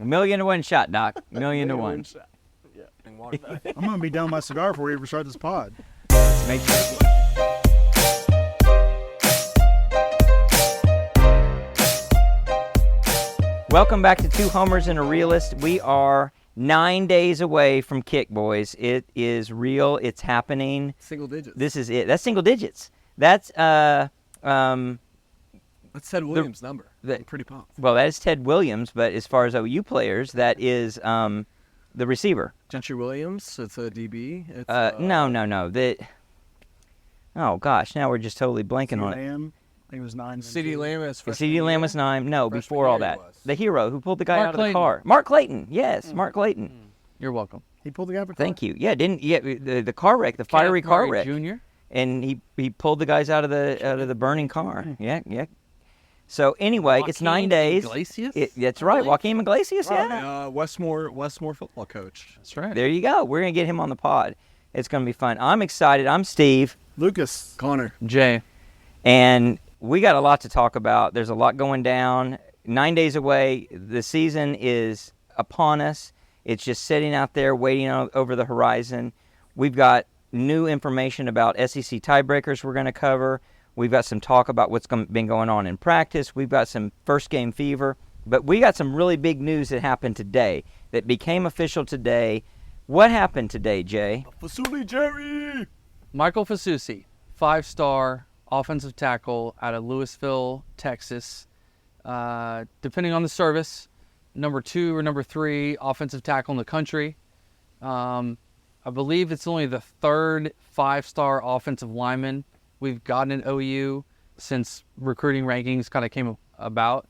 1,000,000 to 1 shot, Doc. 1,000,000 to 1. Shot. Yeah. And water bath. I'm going to be done with my cigar before we ever start this pod. Make sure. Welcome back to Two Homers and a Realist. We are 9 days away from kick, boys. It is real. It's happening. Single digits. This is it. That's single digits. That's That's Ted Williams' number. I'm pretty pumped. well, that is Ted Williams, but as far as OU players, that is the receiver. Gentry Williams. It's a DB. It's, No. Oh gosh, now we're just totally blanking on it. Lamb, I think it was 9. CeeDee Lamb is freshman CeeDee Lamb was 9. No, Freshman before all year that. he was. The hero who pulled the guy Mark out of Clayton. the car. Mark Clayton. Yes, Mark Clayton. You're welcome. He pulled the guy for Thank you. Yeah, the car wreck, the fiery Kenneth car Murray wreck, Jr. and he pulled the guys out of the burning car. Yeah. So anyway, it's 9 Joaquin days. Iglesias? That's right, Joaquin Iglesias. Yeah. Westmore football coach. That's right. There you go. We're gonna get him on the pod. It's gonna be fun. I'm excited. I'm Steve, Lucas. Connor. Jay. and we got a lot to talk about. There's a lot going down. 9 days away. The season is upon us. It's just sitting out there waiting over the horizon. We've got new information about SEC tiebreakers we're going to cover. We've got some talk about what's been going on in practice. We've got some first game fever. But we got some really big news that happened today, that became official today. What happened today, Jay? Fasusi Jerry. Michael Fasusi, 5-star offensive tackle out of Louisville, Texas. Depending on the service, number 2 or number 3 offensive tackle in the country. I believe it's only the 3rd 5-star offensive lineman we've gotten at OU since recruiting rankings kind of came about.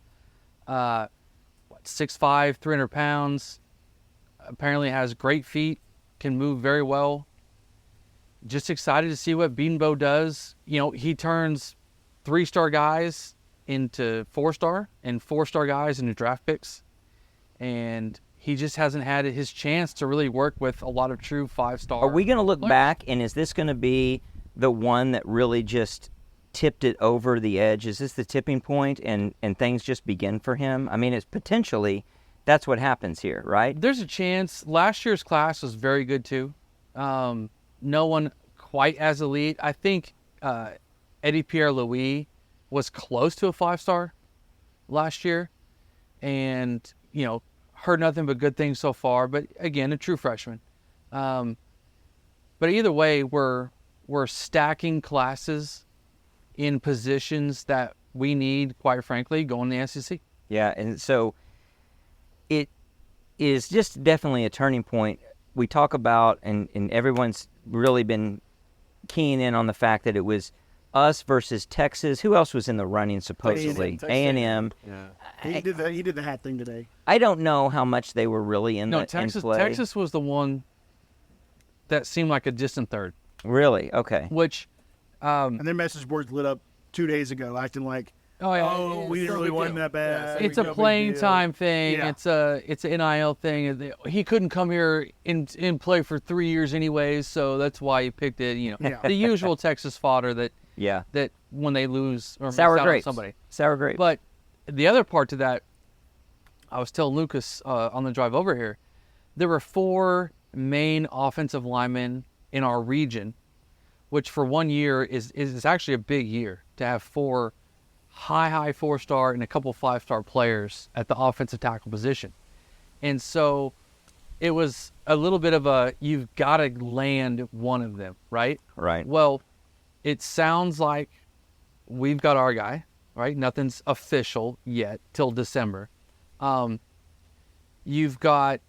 6'5", 300 pounds. Apparently has great feet, can move very well. Just excited to see what Beanbo does. You know, he turns 3-star guys into 4-star and 4-star guys into draft picks. And he just hasn't had his chance to really work with a lot of true 5-star. Are we going to look players. back, and is this going to be the one that really just tipped it over the edge? Is this the tipping point, and things just begin for him? I mean, it's potentially, that's what happens here, right? There's a chance. Last year's class was very good too. No one quite as elite. I think Eddie Pierre-Louis was close to a 5-star last year, and heard nothing but good things so far. But again, a true freshman. But either way, we're stacking classes in positions that we need, quite frankly, going to the SEC. Yeah, and so it is just definitely a turning point. We talk about, and everyone's really been keying in on the fact that it was us versus Texas. Who else was in the running, supposedly? A&M. Yeah. He did the hat thing today. I don't know how much they were really in Texas play. Texas was the one that seemed like a distant third, Really? Okay. which And their message boards lit up 2 days ago, acting like, we didn't really want him that bad. it's a playing time thing. Yeah. It's an NIL thing. He couldn't come here and play for 3 years anyways, so that's why he picked it. Yeah. The usual Texas fodder that Yeah. when they lose or miss Sour out on grapes. somebody. Sour grapes. But the other part to that, I was telling Lucas on the drive over here, there were 4 main offensive linemen in our region, which for 1 year is actually a big year to have 4 high 4-star and a couple 5-star players at the offensive tackle position. And so it was a little bit of a, you've got to land one of them, right? Right. Well, it sounds like we've got our guy, right? Nothing's official yet till December. You've got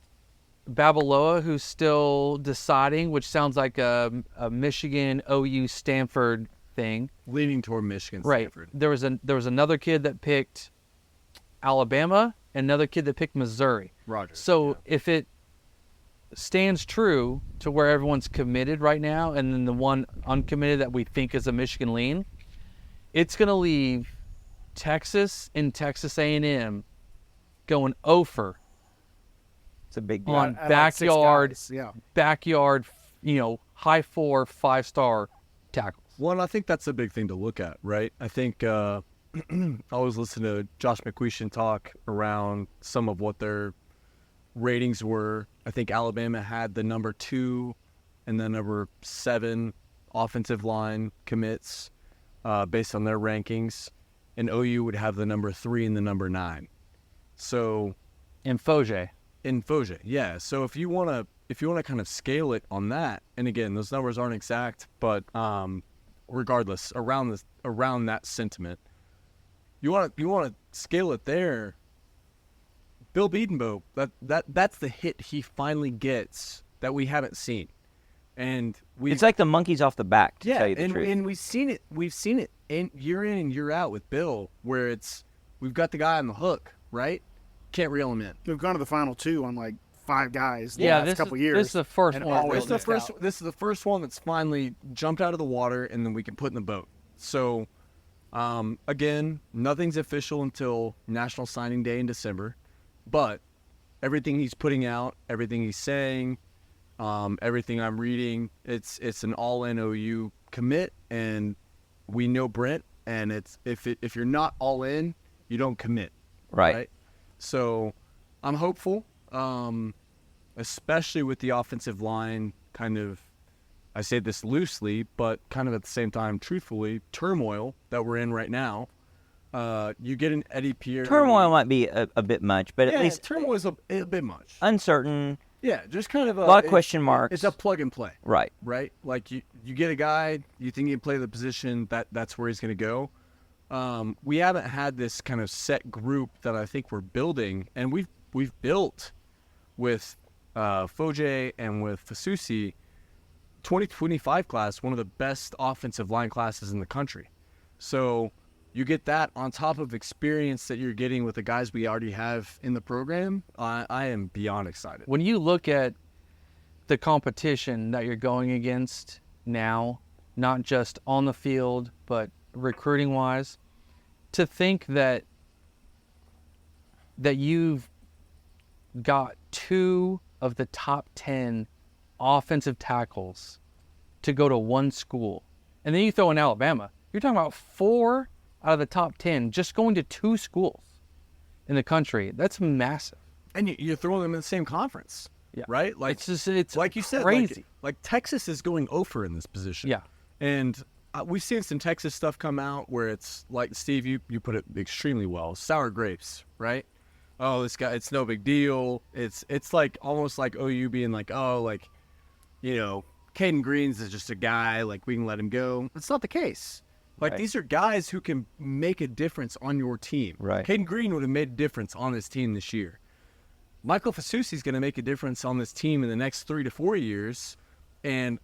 Babaloa, who's still deciding, which sounds like a Michigan, OU, Stanford thing. Leaning toward Michigan, Right. Stanford. There was another kid that picked Alabama, and another kid that picked Missouri. Roger. So if it stands true to where everyone's committed right now, and then the one uncommitted that we think is a Michigan lean, it's going to leave Texas and Texas A&M going over It's a big deal. on I like 6 backyard, guys, yeah. high 4, 5-star tackles. Well, and I think that's a big thing to look at, right? I think I was listening to Josh McQuistion talk around some of what they're ratings were. I think Alabama had the number 2 and the number 7 offensive line commits based on their rankings, and OU would have the number 3 and the number 9. So In Foje. yeah. So if you want to kind of scale it on that, and again, those numbers aren't exact, but regardless, around that sentiment, you want to scale it there. Bill Bedenbaugh, that's the hit he finally gets that we haven't seen, and it's like the monkeys off the back. To tell you the truth. and we've seen it in and year out with Bill, where we've got the guy on the hook, right? Can't reel him in. We've gone to the final 2 on like 5 guys the Yeah, last couple years. this is the first and one. always that really missed out. This is the first one that's finally jumped out of the water, and then we can put in the boat. So, again, nothing's official until National Signing Day in December, but everything he's putting out, everything he's saying, everything I'm reading, it's an all-in OU commit, and we know Brent, and it's if you're not all in, you don't commit. Right. So I'm hopeful, especially with the offensive line kind of, I say this loosely, but kind of at the same time, truthfully, turmoil that we're in right now. You get an Eddie Pierre. Turmoil might be a bit much, but Yeah, at least turmoil is a bit much. uncertain. Yeah, just kind of A lot of question marks. It's a plug and play. Right. Right? Like you get a guy, you think he can play the position, that's where he's going to go. We haven't had this kind of set group that I think we're building, and we've built with Foje and with Fasusi, 2025 class, one of the best offensive line classes in the country. So you get that on top of experience that you're getting with the guys we already have in the program. I am beyond excited. When you look at the competition that you're going against now, not just on the field, but recruiting wise, to think that you've got 2 of the top 10 offensive tackles to go to one school, and then you throw in Alabama, you're talking about 4 out of the top 10 just going to 2 schools in the country. That's massive. And you're throwing them in the same conference. Yeah. Right? Like It's like you said, crazy. like Texas is going over in this position. Yeah. And we've seen some Texas stuff come out where it's like, Steve, you put it extremely well, sour grapes, right? Oh, this guy, it's no big deal. It's like almost like OU being like, oh, like, you know, Caden Greens is just a guy, like we can let him go. It's not the case. Like, Right. these are guys who can make a difference on your team. Right. Caden Green would have made a difference on this team this year. Michael Fasusi is going to make a difference on this team in the next 3 to 4 years, and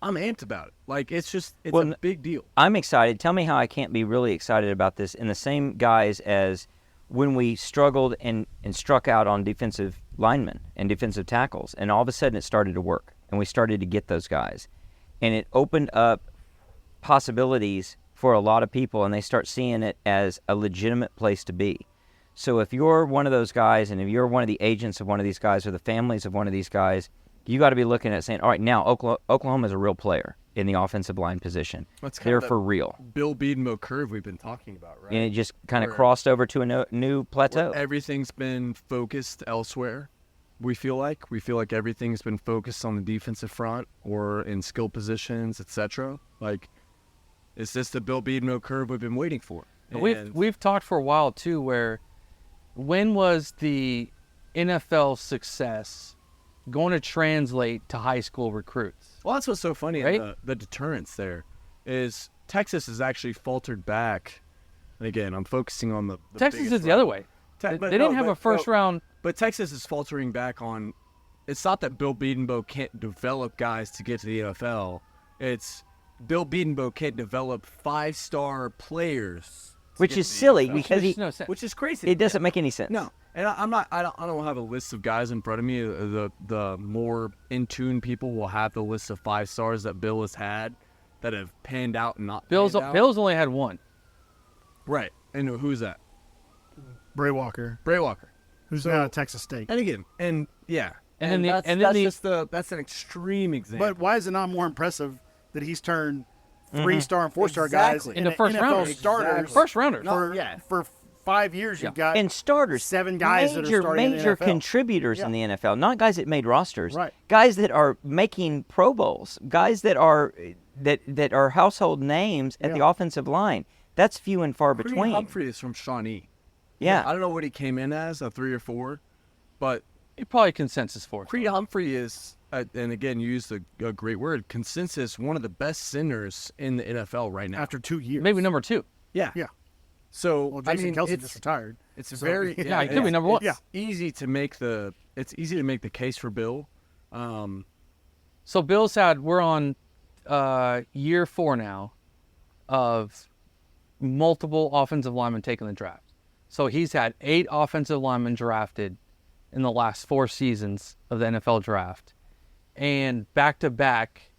I'm amped about it. Like, it's a big deal. I'm excited. Tell me how I can't be really excited about this. In the same guise as when we struggled and struck out on defensive linemen and defensive tackles, and all of a sudden it started to work, and we started to get those guys. And it opened up possibilities for a lot of people, and they start seeing it as a legitimate place to be. So if you're one of those guys, and if you're one of the agents of one of these guys or the families of one of these guys, you got to be looking at saying, all right, now Oklahoma is a real player in the offensive line position. That's kind They're of that for real. Bill Bedenbaugh curve we've been talking about, right? And it just kind of Where- crossed over to a new plateau. Where everything's been focused elsewhere. We feel like everything's been focused on the defensive front or in skill positions, etc. Like, is this the Bill Bedenbaugh curve we've been waiting for? And We've talked for a while too, where when was the NFL success going to translate to high school recruits? well, that's what's so funny. Right? The deterrence there is Texas has actually faltered back. And again, I'm focusing on the Texas biggest is the other way. Te- They but didn't no, have but- a first no. round. But Texas is faltering back on. It's not that Bill Bedenbaugh can't develop guys to get to the NFL. It's Bill Bedenbaugh can't develop 5-star players, to Which get is to the silly NFL. because Makes no sense. which is crazy. it doesn't make any sense. No, and I don't have a list of guys in front of me. The more in tune people will have the list of 5 stars that Bill has had that have panned out and not Bill's panned out. only had one. Right. And who's that? Bray Walker, Bray Walker. who's now at Texas State. And again, and yeah, And then the- that's, and then that's the- just that's an extreme example. But why is it not more impressive that he's turned 3-star and 4-star guys Exactly. In the first NFL rounders. starters Exactly. First rounders. for, yeah. for 5 years, you've got and starters, 7 guys that are starting in the major NFL. contributors in the NFL, not guys that made rosters, Right. guys that are making Pro Bowls, guys that are household names at the offensive line. That's few and far between. Creed Humphrey is from Shawnee. Yeah. I don't know what he came in as, a 3 or 4, but Probably consensus for it. Creed Humphrey is, and again, you used a great word, consensus, one of the best centers in the NFL right now. After 2 years. Maybe number 2. Yeah. Yeah. So, Well, Jason Kelsey it's, just retired. it's So- very... Yeah, he could be number 1. Yeah. Easy to make the case for Bill. So Bill's we're on year 4 now of multiple offensive linemen taking the draft. So he's had 8 offensive linemen drafted in the last 4 seasons of the NFL draft, and back-to-back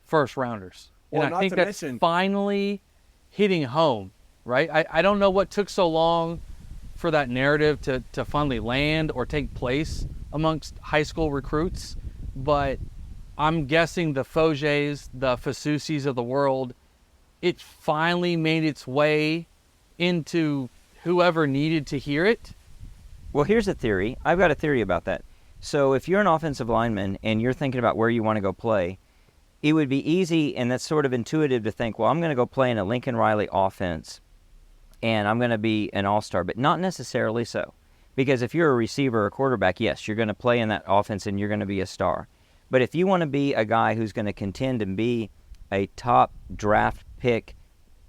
first-rounders. Well, And I not think to that's mention- finally hitting home, right? I don't know what took so long for that narrative to finally land or take place amongst high school recruits, but I'm guessing the Fogiers, the Fasusis of the world, it finally made its way into whoever needed to hear it. Well, here's a theory. I've got a theory about that. So if you're an offensive lineman and you're thinking about where you want to go play, it would be easy, and that's sort of intuitive to think, well, I'm going to go play in a Lincoln Riley offense, and I'm going to be an all-star, but not necessarily so. Because if you're a receiver or quarterback, yes, you're going to play in that offense and you're going to be a star. But if you want to be a guy who's going to contend and be a top draft pick,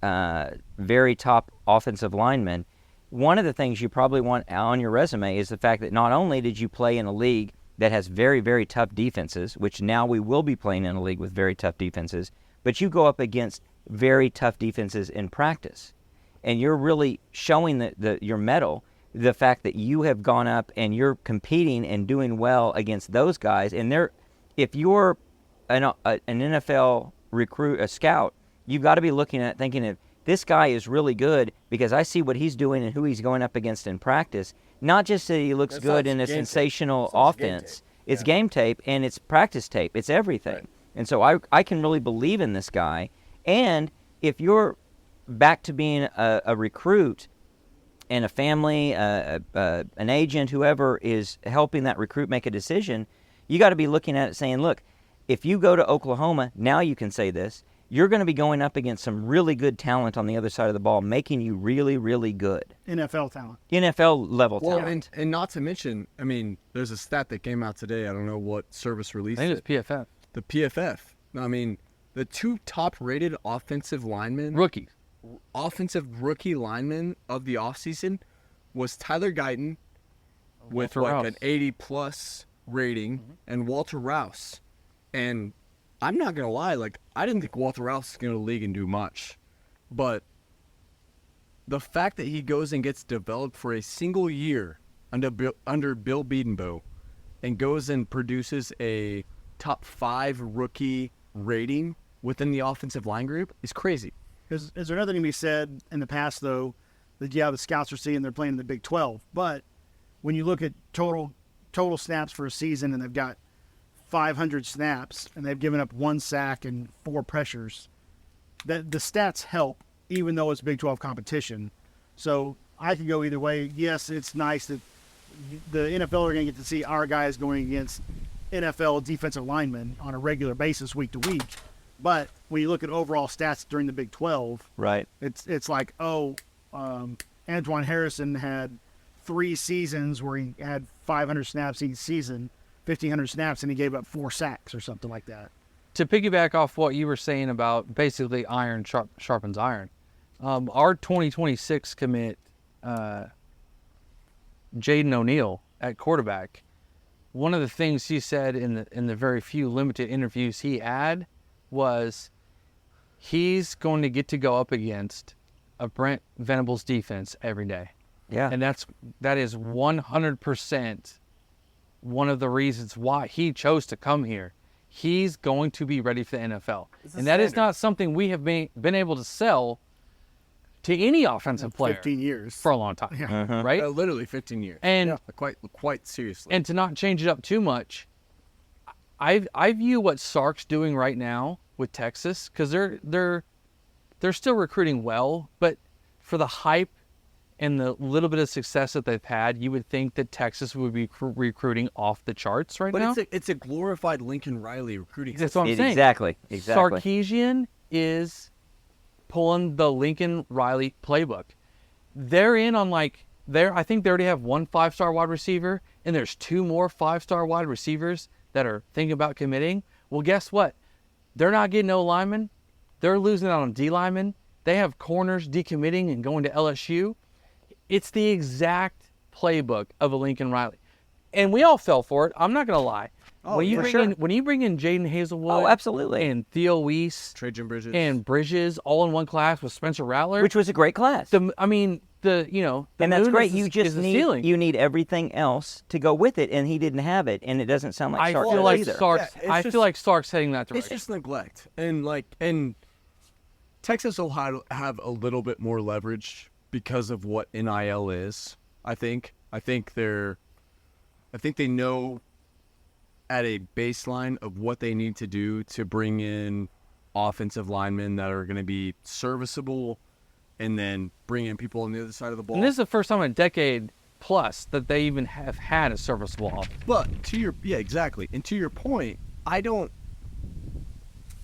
very top offensive lineman, one of the things you probably want on your resume is the fact that not only did you play in a league that has very, very tough defenses, which now we will be playing in a league with very tough defenses, but you go up against very tough defenses in practice. And you're really showing your mettle, the fact that you have gone up and you're competing and doing well against those guys. And if you're an NFL recruit, a scout, you've got to be looking at thinking if this guy is really good because I see what he's doing and who he's going up against in practice. Not just that he looks good in a sensational offense. It's game tape and it's practice tape. It's everything. Right. And so I can really believe in this guy. And if you're back to being a recruit and a family, an agent, whoever is helping that recruit make a decision, you got to be looking at it saying, look, if you go to Oklahoma, now you can say this, you're going to be going up against some really good talent on the other side of the ball, making you really, really good. NFL talent. NFL level talent. And not to mention, I mean, there's a stat that came out today. I don't know what service released it. I think it's PFF. The PFF. I mean, the 2 top-rated offensive linemen. Rookies. Offensive rookie lineman of the offseason was Tyler Guyton with Walter like Rouse. an 80-plus rating, and Walter Rouse. And I'm not going to lie, like, I didn't think Walter Rouse was going to the league and do much. But the fact that he goes and gets developed for a single year under Bill Bedenbaugh and goes and produces a top 5 rookie rating within the offensive line group is crazy. Is there another thing to be said in the past, though, that, yeah, the scouts are seeing they're playing in the Big 12. But when you look at total snaps for a season and they've got 500 snaps and they've given up 1 sack and 4 pressures, that the stats help, even though it's Big 12 competition. So I could go either way. Yes, it's nice that the NFL are going to get to see our guys going against NFL defensive linemen on a regular basis week to week. But when you look at overall stats during the Big 12, right, it's like, Antoine Harrison had 3 seasons where he had 500 snaps each season, 1,500 snaps, and he gave up 4 sacks or something like that. To piggyback off what you were saying about basically iron sharpens iron, our 2026 commit, Jaden O'Neal at quarterback, one of the things he said in the very few limited interviews he had was he's going to get to go up against a Brent Venables defense every day. Yeah. And that is 100% one of the reasons why he chose to come here. He's going to be ready for the NFL. And that is not something we have been able to sell to any offensive player 15 years. for a long time. Yeah. Right? Literally 15 years. And quite seriously. And to not change it up too much, I view what Sark's doing right now with Texas, because they're still recruiting well, but for the hype and the little bit of success that they've had, you would think that Texas would be recruiting off the charts right now. But it's a glorified Lincoln Riley recruiting That's system. what I'm saying. Exactly. Sarkisian is pulling the Lincoln Riley playbook. They're in on I think they already have 1 5-star wide receiver, and there's 2 more 5-star wide receivers that are thinking about committing. Well, guess what? They're not getting no linemen. They're losing out on D linemen. They have corners decommitting and going to LSU. It's the exact playbook of a Lincoln Riley. And we all fell for it. I'm not going to lie. Oh, when you bring in Jaden Hazelwood, absolutely, and Theo Weiss, Trajan Bridges, and Bridges all in one class with Spencer Rattler, which was a great class. and that's great. You just need need everything else to go with it, and he didn't have it, and it doesn't sound like Sark does either. I feel like Sark's heading that direction. It's just neglect, and Texas will have a little bit more leverage because of what NIL is. I think they know at a baseline of what they need to do to bring in offensive linemen that are going to be serviceable, and then bring in people on the other side of the ball. And this is the first time in a decade plus that they even have had a serviceable offense. But exactly. And to your point,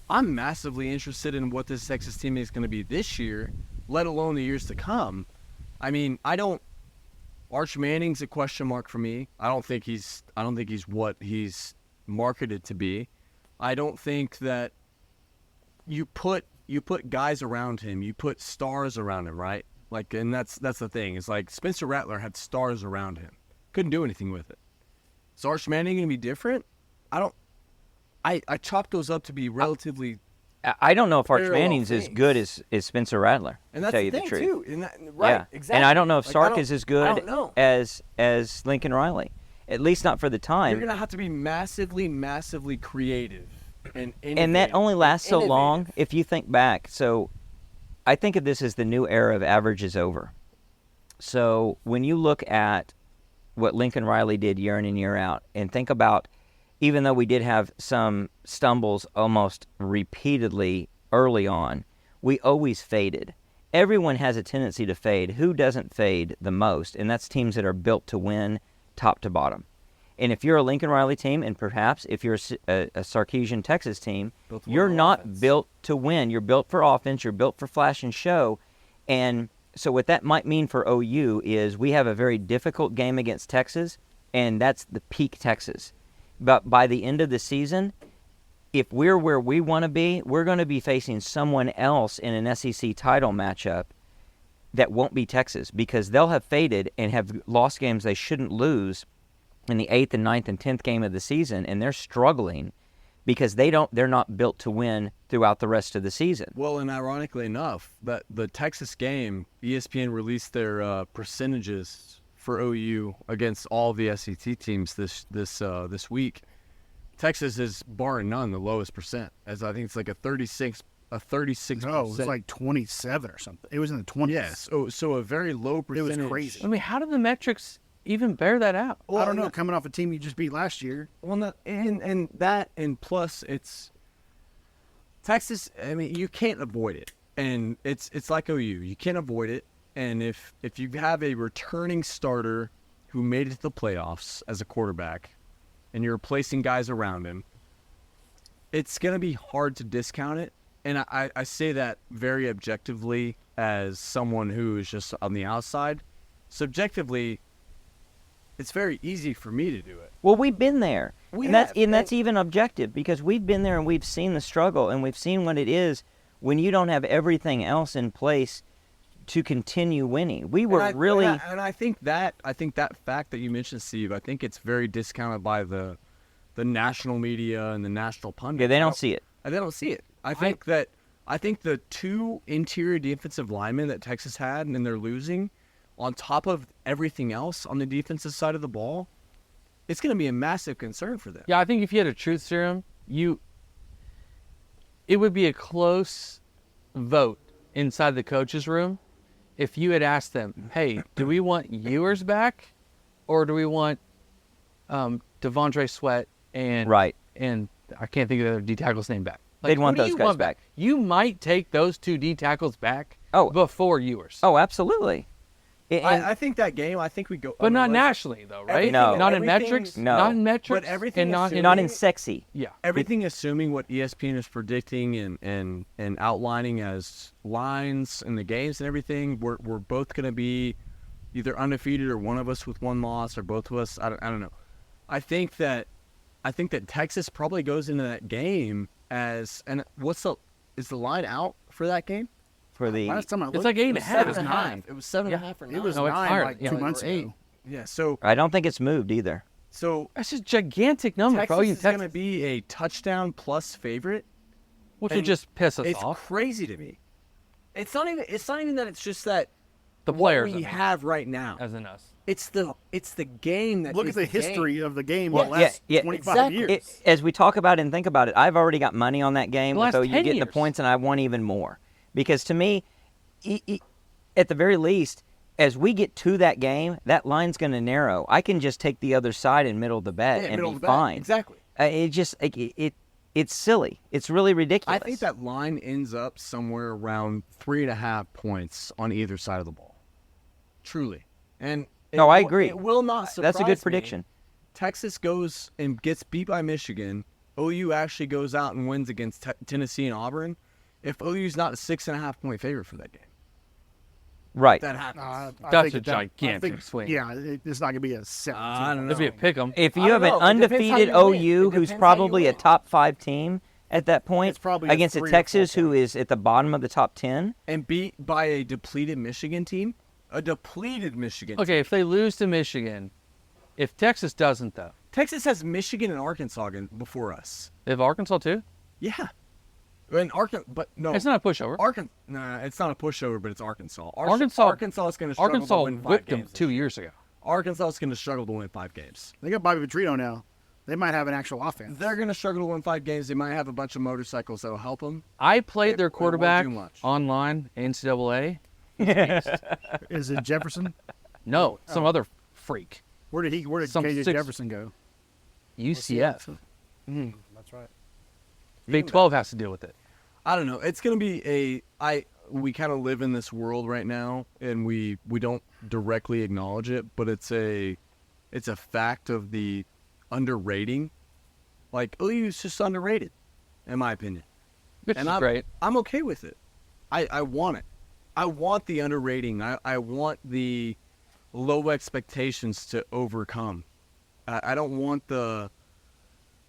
I'm massively interested in what this Texas team is going to be this year, let alone the years to come. I mean, Arch Manning's a question mark for me. I don't think he's what he's marketed to be. I don't think that you put guys around him, you put stars around him, right? And that's the thing. It's like Spencer Rattler had stars around him. Couldn't do anything with it. Is Arch Manning going to be different? I chalk those up to be relatively. I don't know if Arch parallel Manning's things. as good as Spencer Rattler. And that's to tell the you thing the truth. too. Right, Yeah. exactly. And I don't know if Like, Sark is as I good don't know. as Lincoln Riley. At least not for the time. You're gonna have to be massively, massively creative and And that only lasts so long if you think back. So I think of this as the new era of average is over. So when you look at what Lincoln Riley did year in and year out, and think about, even though we did have some stumbles almost repeatedly early on, we always faded. Everyone has a tendency to fade. Who doesn't fade the most? And that's teams that are built to win top to bottom. And if you're a Lincoln Riley team, and perhaps if you're a Sarkisian Texas team, you're not built to win. You're built for offense. You're built for flash and show. And so what that might mean for OU is we have a very difficult game against Texas, and that's the peak Texas. But by the end of the season, if we're where we want to be, we're going to be facing someone else in an SEC title matchup that won't be Texas, because they'll have faded and have lost games they shouldn't lose in the 8th and 9th and 10th game of the season, and they're struggling because they're not built to win throughout the rest of the season. Well, and ironically enough, that the Texas game, ESPN released their percentages for OU against all the SEC teams this week. Texas is, barring none, the lowest percent, as I think it's like a 36%. No, it was like 27 or something. It was in the 20s. Yes. So a very low percentage. It was crazy. I mean, how do the metrics even bear that out? Well, I don't know. Coming off a team you just beat last year. Well, and plus it's Texas. I mean, you can't avoid it, and it's like OU. You can't avoid it. And if you have a returning starter who made it to the playoffs as a quarterback, and you're replacing guys around him, it's gonna be hard to discount it. And I say that very objectively as someone who is just on the outside. Subjectively, it's very easy for me to do it. Well, we've been there. We and have, that's even objective, because we've been there and we've seen the struggle, and we've seen what it is when you don't have everything else in place to continue winning. We were and I think that fact that you mentioned, Steve, I think it's very discounted by the national media and the national pundits. Yeah, they don't see it. They don't see it. I think the 2 interior defensive linemen that Texas had and they're losing, on top of everything else on the defensive side of the ball, it's going to be a massive concern for them. Yeah, I think if you had a truth serum, it would be a close vote inside the coach's room if you had asked them, hey, do we want Ewers back, or do we want Devondre Sweat and I can't think of the other D tackle's name back. They'd want those guys back. You might take those 2 D tackles back Oh. before Ewers. Oh, absolutely. I think that game. I think we go, But not like, nationally, though, right? No. Not in everything- metrics. No. Not in metrics. But everything and is not in, not in sexy. Yeah. everything assuming what ESPN is predicting and outlining as lines in the games and everything. We're both going to be either undefeated or one of us with one loss or both of us. I don't know. I think that Texas probably goes into that game as, and is the line out for that game? For the Last time I looked, It's like 8.5. it was 9. It was 7.5 or 9. It was No, it's 9 higher. like Yeah, 2 like months or 8. ago. Yeah. So I don't think it's moved either. That's a gigantic number Texas for OU. is going to be a touchdown plus favorite. which would and just piss us It's off. crazy to me. It's not even that. It's just that The what players we have right now. as in us. It's the game that Look is at the game. history of the game Well, the last yeah, 25 exactly. years. As we talk about it and think about it, I've already got money on that game. The last So you 10 get the years. points, and I want even more. Because to me, at the very least, as we get to that game, that line's going to narrow. I can just take the other side in middle of the bet Yeah, and middle be of the bet. fine. Exactly. It's silly. It's really ridiculous. I think that line ends up somewhere around 3.5 points on either side of the ball. Truly. And No, I agree. It will not surprise That's a good me. prediction. Texas goes and gets beat by Michigan. OU actually goes out and wins against Tennessee and Auburn. If OU's not a 6.5 point favorite for that game, Right. that happens. I That's think a I gigantic think, swing. Yeah, it's not going to be a 17. I don't know. It'd be a pick 'em. If I you have don't an know. It depends how undefeated you win. OU It who's depends how you probably a win. top 5 team at that point It's probably a against a 3 or 4 Texas who point. is at the bottom of the top 10, And beat by a depleted Michigan team. A depleted Michigan team. Okay, if they lose to Michigan, if Texas doesn't, though, Texas has Michigan and Arkansas before us. they have Arkansas too. Yeah. And Arkansas, but no. It's not a pushover. Nah, it's not a pushover, but it's Arkansas. Arkansas is going to struggle Arkansas to win 5 whipped them games. 2 years ago. Arkansas is going to struggle to win 5 games. They got Bobby Petrino now. They might have an actual offense. They're going to struggle to win 5 games. They might have a bunch of motorcycles that will help them. I played their It won't do quarterback much. online, NCAA. Is it Jefferson? No, some other freak. Where did Some KJ 6 Jefferson go? UCF. That's right. Big 12 has to deal with it. I don't know. It's going to be we kind of live in this world right now, and we don't directly acknowledge it, but it's a fact of the underrating. Like, OU's just underrated, in my opinion. Which And is great. I'm okay with it. I want it. I want the underrating. I want the low expectations to overcome. I don't want the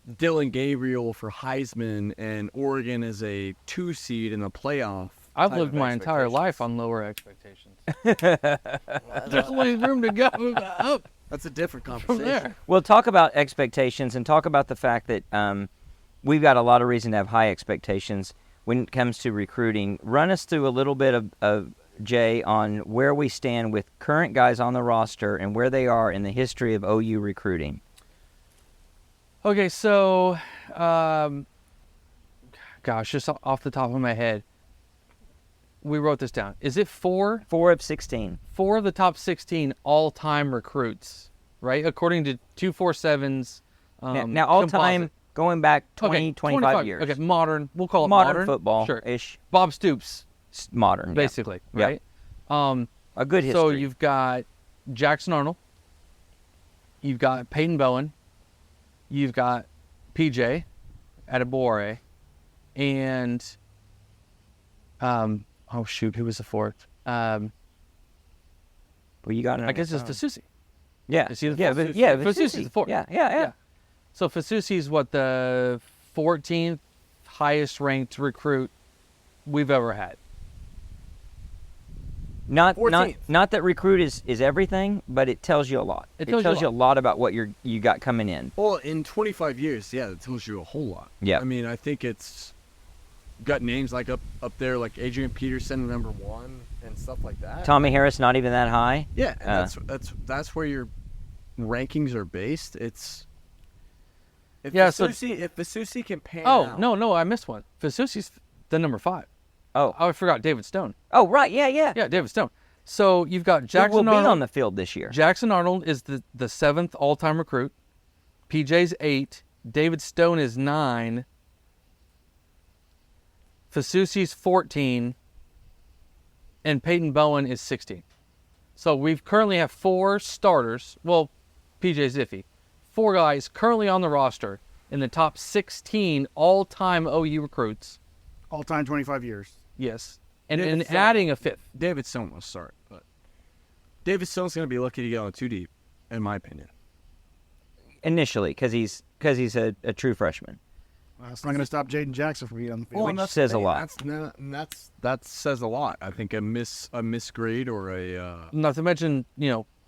Dylan Gabriel for Heisman and Oregon as a 2 seed in the playoff. I've type lived of my entire expectations. life on lower expectations. There's only room to go up That's a different from conversation. there. We'll talk about expectations and talk about the fact that we've got a lot of reason to have high expectations when it comes to recruiting. Run us through a little bit of Jay, on where we stand with current guys on the roster and where they are in the history of OU recruiting. Okay, so, gosh, just off the top of my head, we wrote this down. Is it 4? 4 of 16. 4 of the top 16 all-time recruits, right? According to 247's Now all-time, composite. going back 20, Okay, 25 years. Okay, modern. We'll call it Modern modern. football-ish. Sure. Bob Stoops, Modern, yeah. basically, Yeah. right? A good history. So you've got Jackson Arnold. You've got Peyton Bowen. You've got PJ Adebawore. And, oh, shoot, who was the fourth? Well, you got it. I guess it's Fasusi. Yeah. Is he the yeah, fourth? but, yeah, Fasusi's Fasusi. the fourth. Yeah. So Fasusi's what, the 14th highest ranked recruit we've ever had. Not 14th. that recruit is everything, but it tells you a lot. It It tells tells you a lot about what you got coming in. Well, in 25 years, yeah, that tells you a whole lot. Yeah. I mean, I think it's got names like up there, like Adrian Peterson, number 1, and stuff like that. Tommy Harris, not even that high. Yeah, and that's where your rankings are based. It's if Fasusi can pan out. No, I missed one. Fasusi's the number 5. Oh, I forgot David Stone. oh, right, yeah. Yeah, David Stone. So you've got Who Jackson will be Arnold. on the field this year? Jackson Arnold is the 7th all-time recruit. PJ's 8. David Stone is 9. Fasusi's 14. And Peyton Bowen is 16. So we currently have 4 starters. Well, PJ's iffy. 4 guys currently on the roster in the top 16 all-time OU recruits. All-time 25 years. Yes. And David adding a 5th. David Stone will start, but David Stone's going to be lucky to get on 2 deep, in my opinion. Initially, because he's a true freshman. Well, it's not going to stop Jaden Jackson from being on the field. Which says a lot. That says a lot. I think a misgrade or a Not to mention,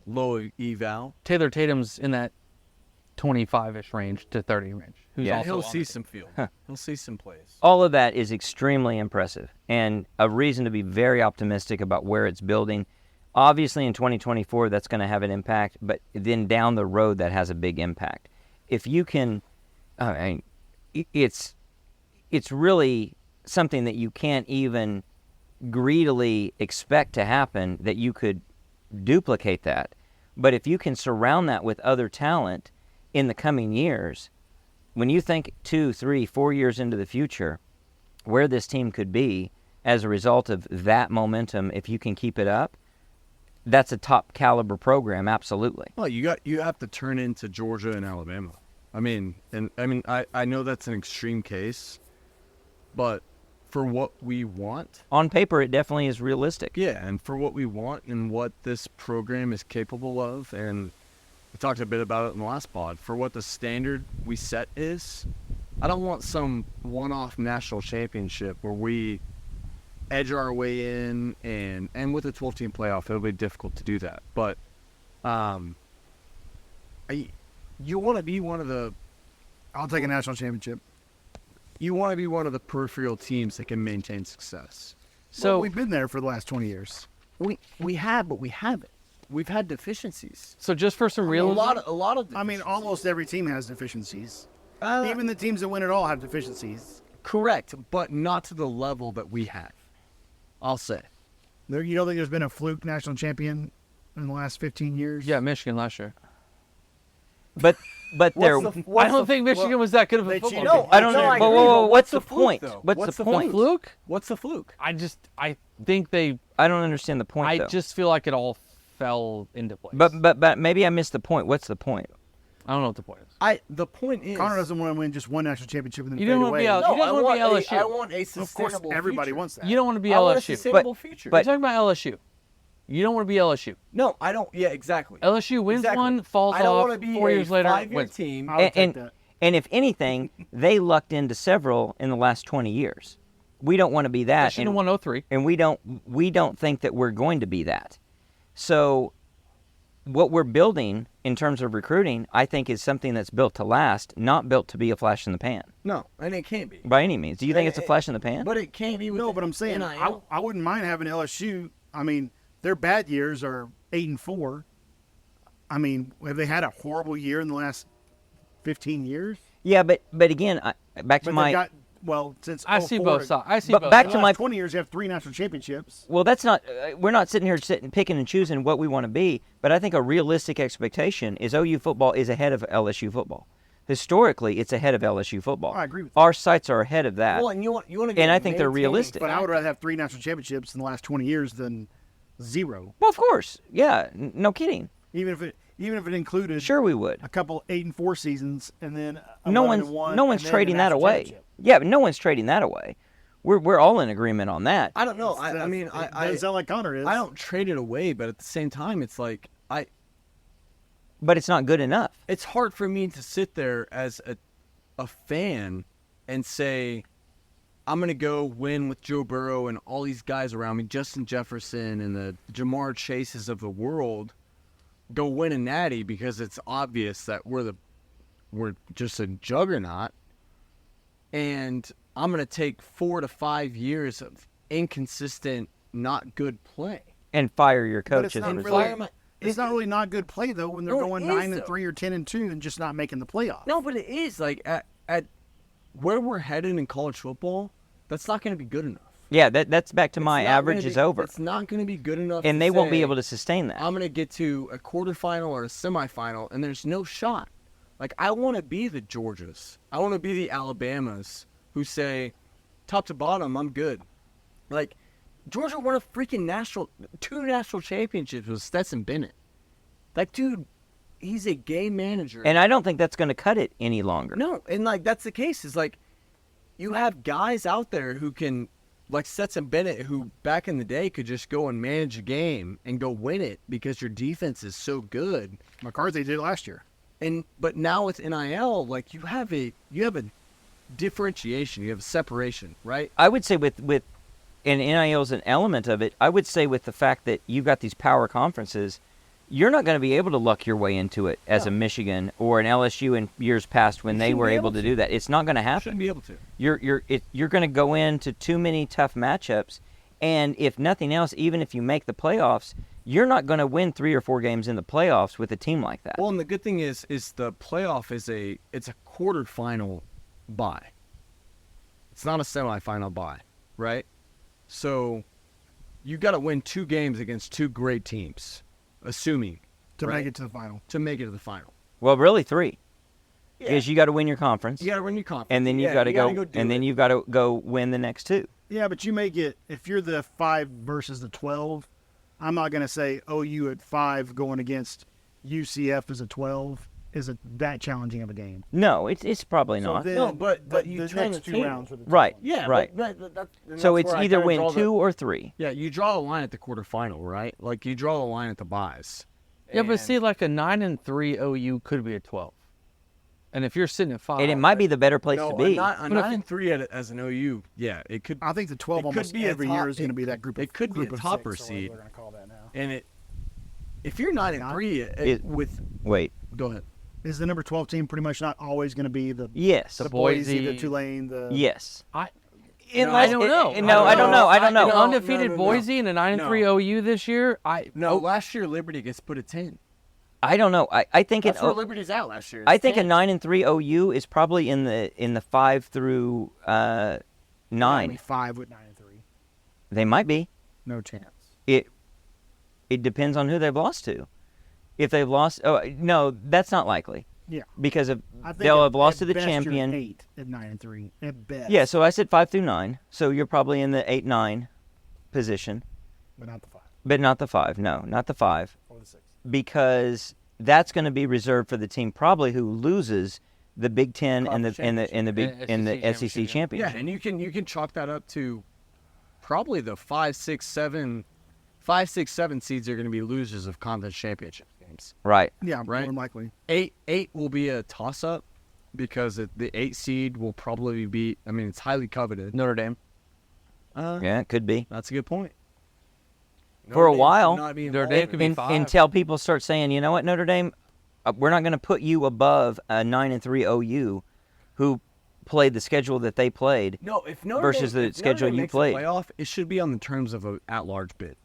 low eval. Taylor Tatum's in that 25-ish range to 30 range. Who's Yeah. also He'll on see the some field. He'll see some plays. All of that is extremely impressive and a reason to be very optimistic about where it's building. Obviously, in 2024, that's going to have an impact, but then down the road, that has a big impact. If you can, it's really something that you can't even greedily expect to happen, that you could duplicate that. But if you can surround that with other talent in the coming years, when you think 2, 3, 4 years into the future, where this team could be as a result of that momentum, if you can keep it up, that's a top caliber program, absolutely. Well, you have to turn into Georgia and Alabama. I know that's an extreme case, but for what we want, On paper, it definitely is realistic. yeah, and for what we want and what this program is capable of, and we talked a bit about it in the last pod, for what the standard we set is, I don't want some one-off national championship where we edge our way in, and with a 12-team playoff, it'll be difficult to do that. But you want to be one of the I'll take a national championship. you want to be one of the peripheral teams that can maintain success. So Well, we've been there for the last 20 years. We have, but we haven't. We've had deficiencies. So just for some A realism, lot of. I mean, almost every team has deficiencies. Uh, Even the teams that win it all have deficiencies. correct, but not to the level that we have. I'll say. You don't think there's been a fluke national champion in the last 15 years? yeah, Michigan last year. But there, I don't think Michigan was that good of a they football cheated. team. No, I don't No, know. I Whoa, agree, whoa, but whoa, what's what's the the fluke, point? though? What's What's the the point? Fluke? What's the fluke? I think they. I don't understand the point, I though. just feel like it all fell into place. But maybe I missed the point. What's the point? I don't know what the point is. The point is, Connor doesn't want to win just one national championship and then You fade don't want to away. be out. No, You don't I want want to be LSU. I want a Of course, sustainable everybody future. wants that. You don't want to be I want a LSU. sustainable future. We're talking about LSU. You don't want to be LSU. No, I don't. Yeah, exactly. LSU wins Exactly. one, falls I don't off. want to be 4 years later, 5-year wins. team. I would take And, that. and if anything, they lucked into several in the last 20 years. We don't want to be They that. should have won 03. And we don't think that we're going to be that. So what we're building in terms of recruiting, I think, is something that's built to last, not built to be a flash in the pan No, and it can't be. by any means. Do you think it's a flash in the pan? But it can't be. With No, but I'm saying NIL. I wouldn't mind having LSU. I mean, their bad years are 8-4. I mean, have they had a horrible year in the last 15 years? Yeah, but again, back to But my they've got, since I see 04 both sides. I see But both back sides. to the my- last 20 years, you have 3 national championships. well, that's not. We're not sitting here picking and choosing what we want to be. But I think a realistic expectation is OU football is ahead of LSU football. Historically, it's ahead of LSU football. I agree with that. Our sights are ahead of that. Well, and you want to. And I think they're realistic. But I would rather have 3 national championships in the last 20 years than 0. Well, of course, yeah, no kidding. Even if it included Sure, we would. a couple 8-4 seasons and then No 11-1 one's and then trading a that national away. championship. Yeah, but no one's trading that away. We're all in agreement on that. I don't know. It I doesn't sound like Connor is. I don't trade it away, but at the same time, it's like But it's not good enough. it's hard for me to sit there as a fan and say, I'm going to go win with Joe Burrow and all these guys around me, Justin Jefferson and the Jamar Chases of the world, go win a natty because it's obvious that we're just a juggernaut. And I'm going to take 4 to 5 years of inconsistent, not good play. And fire your But it's coaches. not as really- well. It's not really not good play though when they're No, it going is, 9-3 or 10-2 and just not making the playoff. No, but it is like at where we're headed in college football, that's not going to be good enough. Yeah, that's back to my It's not average gonna is be- over. It's not going to be good enough. And they won't be able to sustain that. I'm going to get to a quarterfinal or a semifinal, and there's no shot. Like, I want to be the Georgias. I want to be the Alabamas who say, top to bottom, I'm good. Like, Georgia won a freaking two national championships with Stetson Bennett. That dude, he's a game manager. And I don't think that's going to cut it any longer. No, and like that's the case. Is like you have guys out there who can, like Stetson Bennett, who back in the day could just go and manage a game and go win it because your defense is so good. McCarthy did last year. But now with NIL, like you have a differentiation, you have a separation, right? I would say with and NIL is an element of it. I would say with the fact that you've got these power conferences, you're not going to be able to luck your way into it as a Michigan or an LSU in years past when they were able to do that. It's not going to happen. Shouldn't be able to. You're going to go into too many tough matchups, and if nothing else, even if you make the playoffs, you're not going to win 3 or 4 games in the playoffs with a team like that. Well, and the good thing is the playoff is a quarterfinal bye. It's not a semifinal bye, right? So you got to win 2 games against 2 great teams, assuming To make it to the final. To make it to the final. Well, really 3, Yeah. because you got to win your conference, You got to win your conference, and then you've got to go, and then you've got to go win the next 2. Yeah, but you make it, if you're the 5 versus the 12, I'm not going to say OU at 5 going against UCF as a 12 is that challenging of a game. No, it's probably not. Then, No, but you the turn next the 2 table. rounds are the Right. Yeah, right. And So that's it's where I either kinda win draw 2 or 3. Yeah, you draw a line at the quarterfinal, right? Like you draw a line at the buys. Yeah, but And- see, like a 9-3 OU could be a 12. And if you're sitting at 5, And it might be the better place no, to be. a 9-3 as an OU, yeah, it could. I think the 12 It almost could be a every top- year is going to it- be that group. it could be group a of topper 6, or whatever seed. We're going to call that now. And if you're 9-3 with, Wait. go ahead. Is the number 12 team pretty much not always going to be the Yes. the Boise. Boise, the Tulane, the Yes. I Unless- I don't know. No, I don't know. I don't An know. undefeated no. Boise and a 9-3 OU this year. Last year Liberty gets put at 10. I don't know. I think That's where Liberty's out last year. I It's think 10. a 9-3 OU is probably in the 5 through 9. 5 with 9 and 3. They might be. No chance. It depends on who they've lost to. If they've lost, no, that's not likely. Yeah. Because I think they'll at- have lost at to the best you're champion. 8 at 9 and 3 at best. Yeah, so I said 5 through 9. So you're probably in the 8-9 position, but not the 5 but not the 5. No, not the 5, or the 6. because that's going to be reserved for the team probably who loses the Big Ten and the SEC championship. Yeah, and you can chalk that up to probably the 5, 6, 7 seeds are going to be losers of conference championship games. Right. Yeah, Right. more than likely. 8 will be a toss up because the 8 seed will probably be. I mean, it's highly coveted. Notre Dame. Yeah, it could be. That's a good point. For a Notre Dame while, should not be Notre involved Dame in could be it. 5. Until people start saying, you know what, Notre Dame, we're not going to put you above a 9-3 OU, who played the schedule that they played. No, if Notre versus Dame, the if Notre schedule Dame you makes the played. playoff, it should be on the terms of an at-large bid.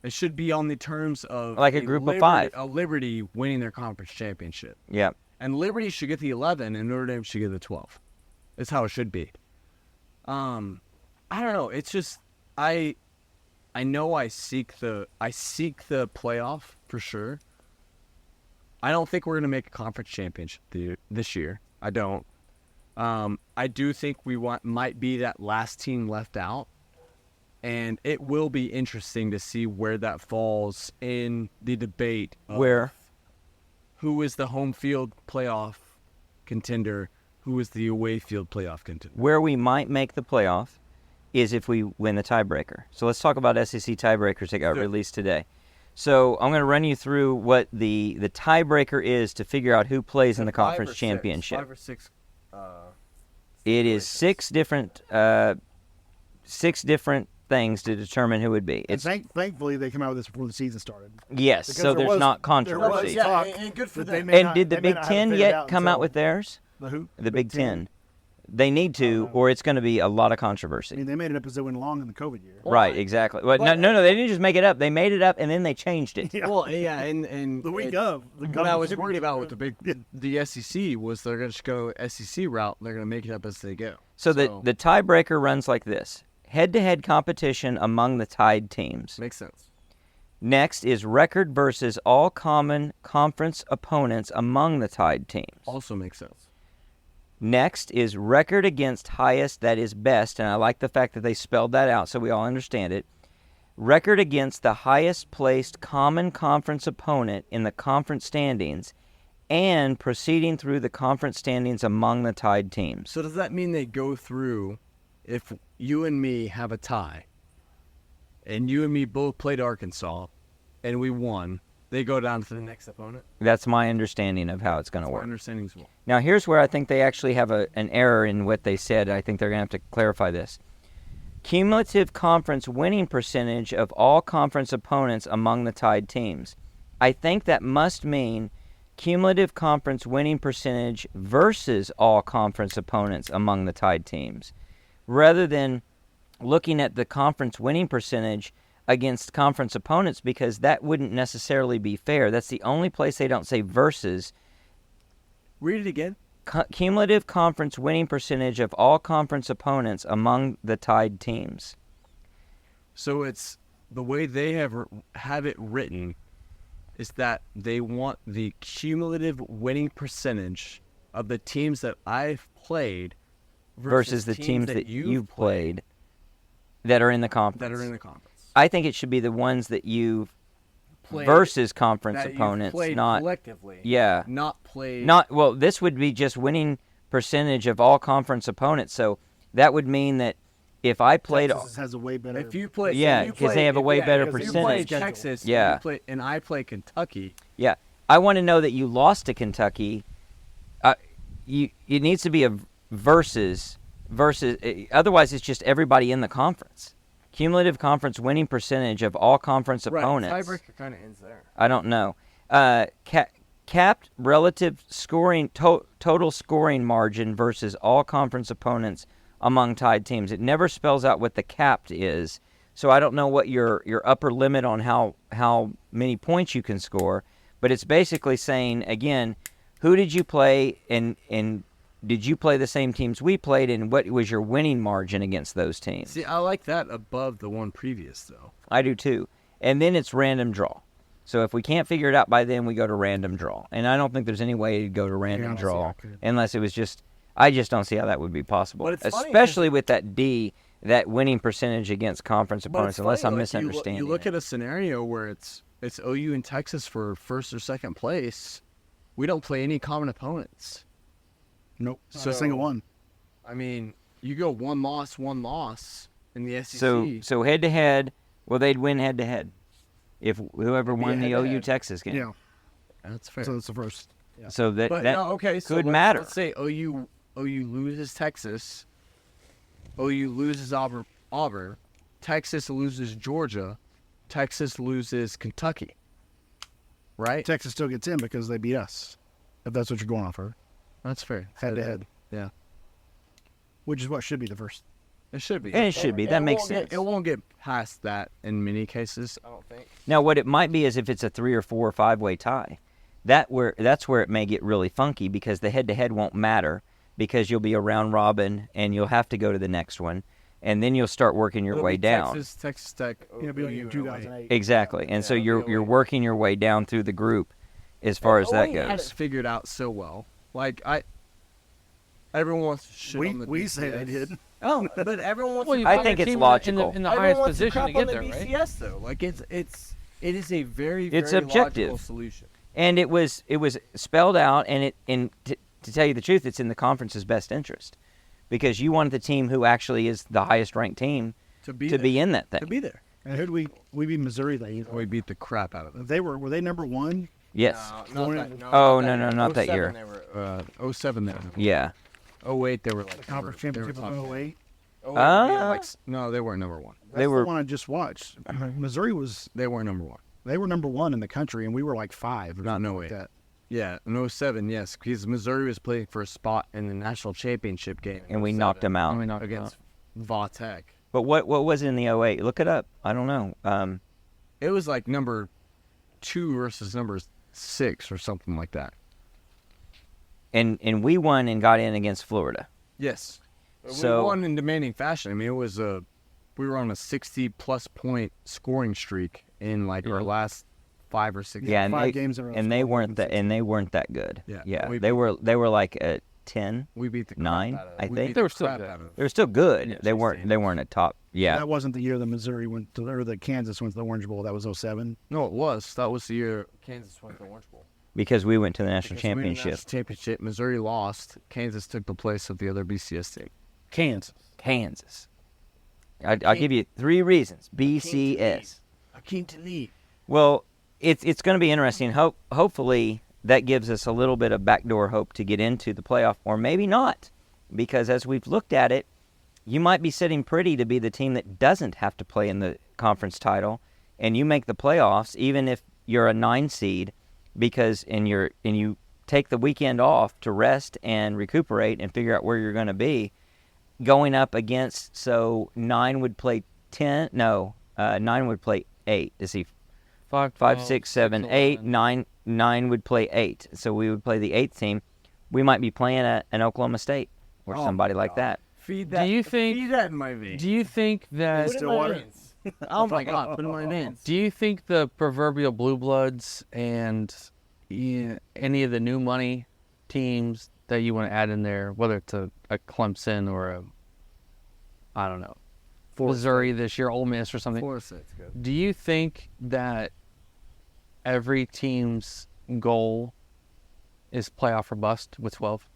It should be on the terms of Like a group of Liberty, 5. A Liberty winning their conference championship, Yeah. and Liberty should get the 11, and Notre Dame should get the 12. That's how it should be. I don't know. It's just I know I seek the playoff for sure. I don't think we're going to make a conference championship this year. I don't. I do think we might be that last team left out, and it will be interesting to see where that falls in the debate. Of Where? who is the home field playoff contender? Who is the away field playoff contender? Where we might make the playoff is if we win the tiebreaker. So let's talk about SEC tiebreakers that got released today. So I'm going to run you through what the tiebreaker is to figure out who plays in the conference championship. 5 or 6. It is six different things to determine who would be. And It's thankfully they came out with this before the season started. yes, Because so there there's was- not there was controversy. talk and good for that they them. may And not- did the they may Big not have it Ten figured yet out come out until- with theirs? The who? The Big Ten. They need to, or it's going to be a lot of I controversy. mean, they made it up as they went along in the COVID year. Right, exactly. Well, no, they didn't just make it up. They made it up and then they changed it. Yeah. Well, yeah, and The week and of. The what I was conference worried about with championship. the SEC was they're going to go SEC route. They're going to make it up as they go. So the tiebreaker runs like this: head-to-head competition among the tied teams. Makes sense. Next is record versus all common conference opponents among the tied teams. Also makes sense. Next is record against highest, that is best, and I like the fact that they spelled that out so we all understand it. record against the highest placed common conference opponent in the conference standings, and proceeding through the conference standings among the tied teams. So does that mean they go through, if you and me have a tie, and you and me both played Arkansas, and we won, they go down to the next opponent? That's my understanding of how it's going to My work. understanding as well. Now, here's where I think they actually have an error in what they said. I think they're going to have to clarify this. Cumulative conference winning percentage of all conference opponents among the tied teams. I think that must mean cumulative conference winning percentage versus all conference opponents among the tied teams, rather than looking at the conference winning percentage against conference opponents, because that wouldn't necessarily be fair. That's the only place they don't say versus. Read it again. Cumulative conference winning percentage of all conference opponents among the tied teams. So it's the way they have it written is that they want the cumulative winning percentage of the teams that I've played versus the teams that you've played that are in the conference. that are in the conference. I think it should be the ones that you've Played versus conference that you've opponents, played not collectively. yeah, Not played. well. This would be just winning percentage of all conference opponents. So that would mean that if I played, Texas has a way better. If you play, Yeah, 'cause they have a way better if you play percentage. Texas, Yeah. and I play Kentucky. yeah, I want to know that you lost to Kentucky. It needs to be a versus. Otherwise, it's just everybody in the conference. Cumulative conference winning percentage of all conference opponents. Tiebreaker kind of ends there. I don't know. Capped relative scoring total scoring margin versus all conference opponents among tied teams. It never spells out what the capped is, so I don't know what your upper limit on how many points you can score. But it's basically saying, again, who did you play, and did you play the same teams we played, and what was your winning margin against those teams? See, I like that above the one previous, though. I do too. And then it's random draw. So if we can't figure it out by then, we go to random draw. And I don't think there's any way to go to random draw unless it was just, I just don't see how that would be possible. But it's funny especially with that D, that winning percentage against conference opponents, unless I'm misunderstanding. You look it. at a scenario where it's OU and Texas for first or second place. We don't play any common opponents. Nope. So- Not a single one. I mean, you go one loss in the SEC. So head to head, well, they'd win head to head if whoever won the head-to-head. OU Texas game. Yeah. That's fair. So it's the first. So that But that no, okay, so could let's- matter. Let's say OU loses Texas, OU loses Auburn, Texas loses Georgia, Texas loses Kentucky, right? Texas still gets in because they beat us. If that's what you're going off of. That's fair. Head to head. Yeah, Which is what should be the first. it should be. And it should be. That makes won't get- sense. It won't get past that in many cases, I don't think. Now, what it might be is if it's a 3 or 4 or 5-way tie, that's where it may get really funky, because the head-to-head won't matter, because you'll be a round robin and you'll have to go to the next one, and then you'll start working your It'll way be down. Texas Tech. It'll be like OU in in 2008. Exactly, and so Yeah, you're it'll you're be- working your way down through the group as far as that OU had it goes. figured out so well. Like everyone wants to shit on the We say they BCS. did. Oh, but everyone wants Well, to you I put think your it's team logical. in the everyone highest wants to position to crap get on there, the right? BCS though. Like it is a very It's very objective. logical solution. And it was spelled out, and to tell you the truth, it's in the conference's best interest, because you wanted the team who actually is the highest ranked team To be to be in that thing. to be there. And who'd we beat Missouri that year? We beat the crap out of them. Were they number one? Yes. No, Oh, no, not that year. They were 07 they were. Yeah. 08 they were like The conference championship top of 08? 10. Ah. No, they weren't number one. That's were- the one I just watched. Missouri They weren't number one. they were number one in the country, and we were like 5. Or Not something no like way. that. Yeah, in 07, yes, because Missouri was playing for a spot in the national championship game. And we 07 knocked them out. And we knocked them against Vautech. But what was it in the 08? Look it up. I don't know. It was like number 2 versus number 6 or something like that. And we won and got in against Florida. Yes. So- we won in demanding fashion. I mean, it was we were on a 60-plus point scoring streak in like our last 5 or 6 Yeah, and 5 they, games in a row, and they scored weren't that good. Yeah, Yeah. we They were like 10. We beat the crap 9, out of I we think. beat They the were still crap good. out of- They were still good. Yeah, They weren't a top. Yeah. That wasn't the year the Missouri went to, or the Kansas went to the Orange Bowl. That was 07. No, it was. That was the year Kansas went to the Orange Bowl. Because we went to the national Because we were in the championship. national championship. Missouri lost. Kansas took the place of the other BCS team. Kansas. I'll give you 3 reasons. BCS. Akeem Talib. Well, it's going to be interesting. Hopefully that gives us a little bit of backdoor hope to get into the playoff, or maybe not, because as we've looked at it, you might be sitting pretty to be the team that doesn't have to play in the conference title, and you make the playoffs even if you're a 9 seed, because you take the weekend off to rest and recuperate and figure out where you're going to be, going up against, so 9 would play 10. No, 9 would play 8. Is he 5, 6, 7, 8, 9? 9 would play 8. So we would play the 8th team. We might be playing an Oklahoma State or Oh, somebody my like God. that. Feed that. Do you think- Feed that in my vein. Do you think that? Put it in my Stillwater. Oh my God! Put it in my veins. Do you think the proverbial blue bloods and any of the new money teams that you want to add in there, whether it's a Clemson or a, I don't know, Missouri this year, Ole Miss or something, Florida State's good. do you think that every team's goal is playoff or bust with 12?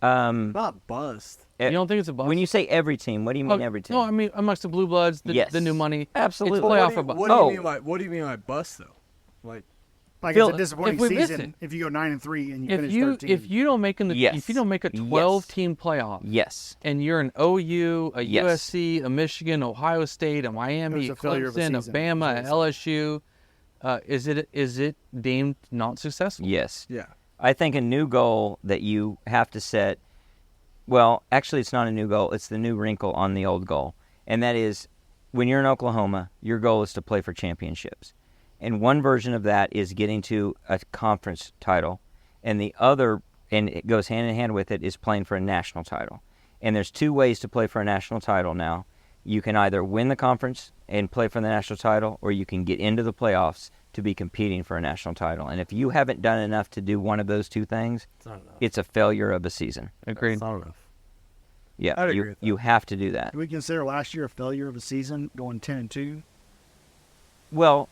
Not bust. You don't think it's a bust? When you say every team, what do you mean every team? No, I mean amongst the blue bloods, Yes. the new money. Absolutely. It's playoff or bust. What do Oh. you mean by bust though? Like Like Phil, it's a disappointing if we miss season it- if you go 9-3 and you If finish you 13. if you don't make Yes. if you don't make a Yes. 12-team playoff, Yes. and you're an OU, a Yes. USC, a Michigan, Ohio State, a Miami, It a was a failure of a Clemson, a season. Bama, a It was LSU, is it deemed not successful? Yes. yeah. I think a new goal that you have to set, well, actually it's not a new goal, it's the new wrinkle on the old goal. And that is, when you're in Oklahoma, your goal is to play for championships. And one version of that is getting to a conference title. And the other, and it goes hand in hand with it, is playing for a national title. And there's 2 ways to play for a national title now. You can either win the conference and play for the national title, or you can get into the playoffs to be competing for a national title. And if you haven't done enough to do one of those 2 things, It's not enough. it's a failure of a season. Agreed. It's not enough. Yeah, I'd agree you with that. you have to do that. Do we consider last year a failure of a season, going 10-2? Well,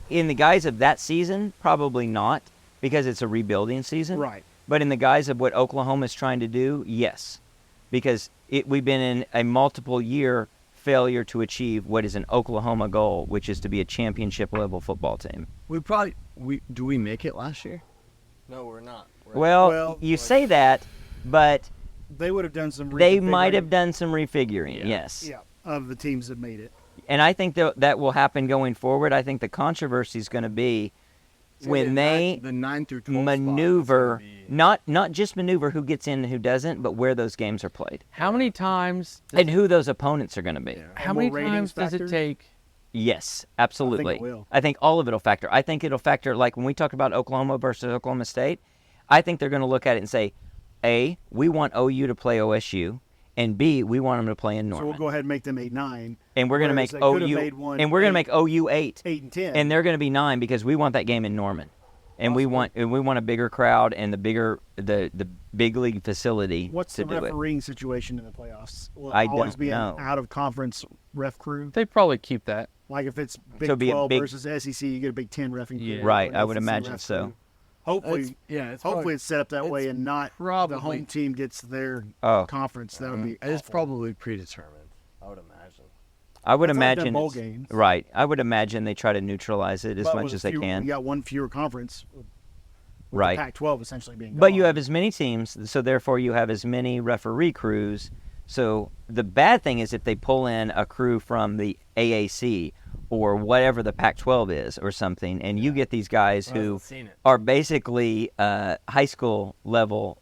in the guise of that season, probably not, because it's a rebuilding season. Right. But in the guise of what Oklahoma's trying to do, yes, because we've been in a multiple-year failure to achieve what is an Oklahoma goal, which is to be a championship-level football team. Do we make it last year? No, we're not. Well, you say that, but They would have done some they might reconfiguring, have done some refiguring, yes. yeah, of the teams that made it. And I think that will happen going forward. I think the controversy is going to be when they the 9 through 12 maneuver, not just maneuver who gets in and who doesn't, but where those games are played How many times? and who those opponents are going to be. How More many ratings times does factor? it take? Yes, absolutely. will. I think all of it will factor. I think it'll factor, like when we talk about Oklahoma versus Oklahoma State, I think they're going to look at it and say, A, we want OU to play OSU, and B, we want them to play in So Norman. we'll go ahead and make them 8-9. And we're going to whereas make they could have OU, made one and we're going to 8 make OU 8, 8-10. and they're going to be 9 because we want that game in Norman, and we want a bigger crowd and the big league facility What's to the do it. refereeing situation in the playoffs? Will it I always don't be know. an out-of-conference ref crew? They probably keep that. Like if it's Big So it'd be a 12 big- versus SEC, you get a Big 10 reffing crew. Yeah. Right, or an I would SEC imagine ref so. crew. Hopefully, It's hopefully it's set up that way it's and not the probably- home team gets their Oh. conference. That would be It's awful. probably predetermined. I would imagine. I would That's how they've done imagine bowl it's- games. Right. I would imagine they try to neutralize it as But much with as they fewer- can. You got one fewer conference. With Right. The Pac-12 essentially being. But you gone. have as many teams, so therefore you have as many referee crews. So the bad thing is if they pull in a crew from the AAC or whatever the Pac-12 is or something, and you get these guys who seen it. are basically high school level,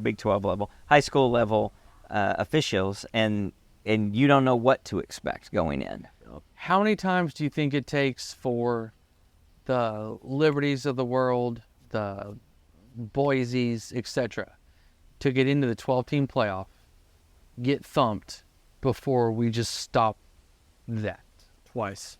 Big 12 level, high school level officials, and you don't know what to expect going in. How many times do you think it takes for the Liberties of the world, the Boise's, etc., to get into the 12-team playoff, get thumped before we just stop that? Twice.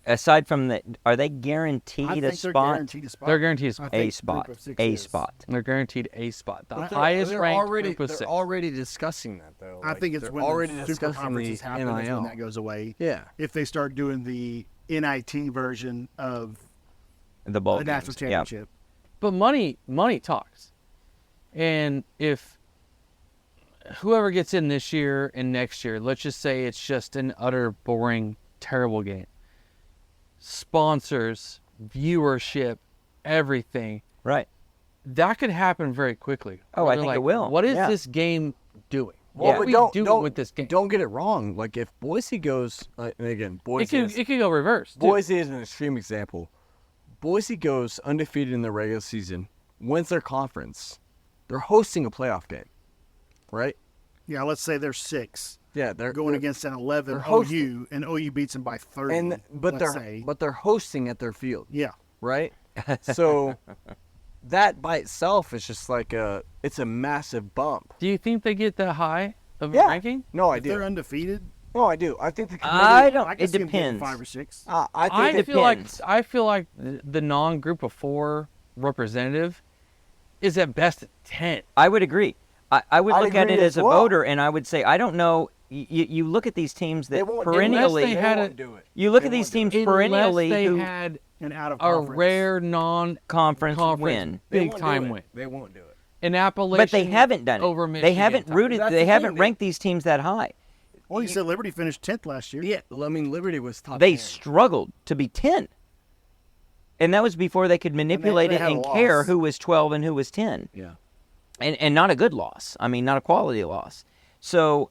aside from the, are they I guaranteed think a they're spot? guaranteed a spot. They're guaranteed a spot. I think A group spot. of 6 A is. spot. They're guaranteed a spot. The But highest they're ranked already, group of they're 6. already discussing that though. I think it's they're when already the super discussing conferences the happen is when NIL. that goes away. Yeah. If they start doing the NIT version of The bowl the national games. Yeah. championship. But money talks. And if whoever gets in this year and next year, let's just say it's just an utter boring, terrible game. Sponsors, viewership, everything. Right. That could happen very quickly. Oh, Where I they're think it like, will. What is Yeah. this game doing? Yeah. What are we But doing with this game? Don't get it wrong. Like if Boise goes, and again, Boise. It could go reverse. Too. Boise is an extreme example. Boise goes undefeated in the regular season, wins their conference. They're hosting a playoff game, right? Yeah, let's say they're 6 Yeah, they're going against an 11 they're hosting- OU, and OU beats them by 30. but let's say. they're hosting at their field, Yeah. right? So that by itself is just like it's a massive bump. Do you think they get that high of a Yeah. ranking? No, I If they're do. undefeated, No, I do. I think the committee. I don't. I can It see them getting depends. 5 or 6. I think I it feel like depends. the non-group of 4 representative is at best at 10. I would agree. I would I'd look at agree it as as a well. voter, and I would say I don't know. You look at these teams They that won't perennially. Unless they had won't a- do it. You look They at these won't do teams it. perennially Unless they who had And out of a conference. rare non-conference conference win. They big won't do time it. win. They won't do it. In Appalachian, But they haven't done it. over They Michigan haven't time. rooted. That's They the haven't thing, ranked these teams that high. Well, you said Liberty finished 10th last year. Yeah, I mean Liberty was top. They 10. struggled to be 10, and that was before they could manipulate they it had a and loss. care who was 12 and who was 10. Yeah. And not a good loss. I mean, not a quality loss. So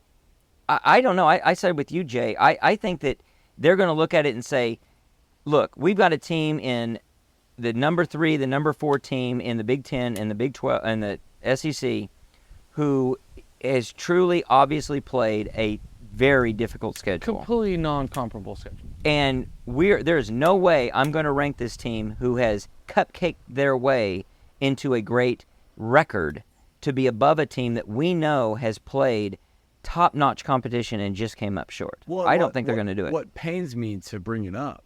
I don't know. I side with you, Jay. I think that they're going to look at it and say, look, we've got a team in the number 3, the number 4 team in the Big 10 and the Big 12 and the SEC who has truly, obviously played a very difficult schedule. Completely non-comparable schedule. And there's no way I'm going to rank this team who has cupcaked their way into a great record to be above a team that we know has played top-notch competition and just came up short. I don't think they're going to do it. What pains me to bring it up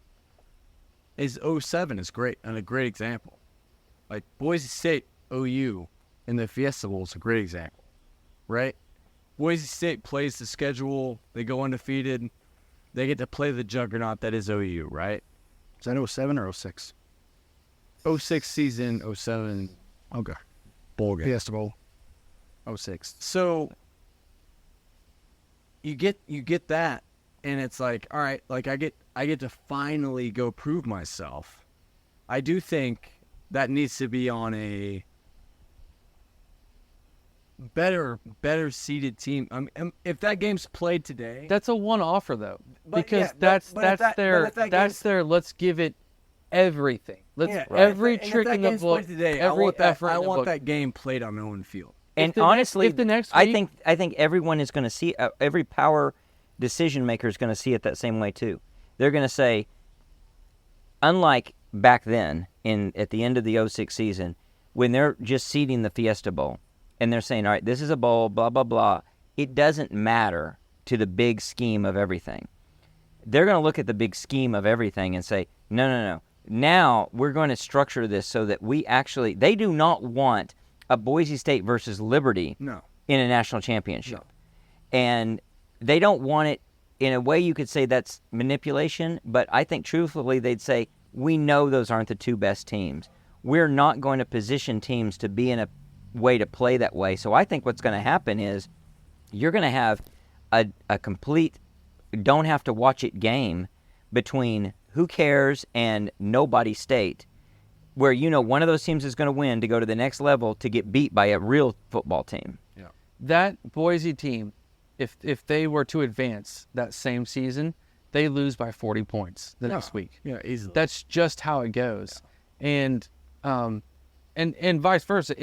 is 07 is great and a great example. Like Boise State, OU in the Fiesta Bowl is a great example, right? Boise State plays the schedule. They go undefeated. They get to play the juggernaut that is OU, right? Is that 07 or 06? 06 season, 07 Okay. bowl game. Fiesta Bowl. 06. So you get that, and it's like, all right, like I get to finally go prove myself. I do think that needs to be on a better seeded team. If that game's played today, That's a one offer though, But because yeah, that's but if that game's- let's give it everything. Let's yeah, every and if trick that in the game's book, played today, every effort I in the want book. that game played on my own field. And the next- honestly, if the next I week- think everyone is going to see every power decision maker is going to see it that same way too. They're going to say, unlike back then at the end of the 06 season, when they're just seeding the Fiesta Bowl and they're saying, all right, this is a bowl, blah blah blah. It doesn't matter to the big scheme of everything. They're going to look at the big scheme of everything and say, no. Now we're going to structure this so that they do not want a Boise State versus Liberty No. in a national championship. And they don't want it in a way you could say that's manipulation, but I think truthfully they'd say, we know those aren't the 2 best teams. We're not going to position teams to be in a way to play that way. So I think what's going to happen is you're going to have a complete don't have to watch it game between who cares and nobody state, where one of those teams is going to win to go to the next level to get beat by a real football team. That Boise team, if they were to advance that same season, they lose by 40 points the next week. Yeah, easily. That's just how it goes. And vice versa.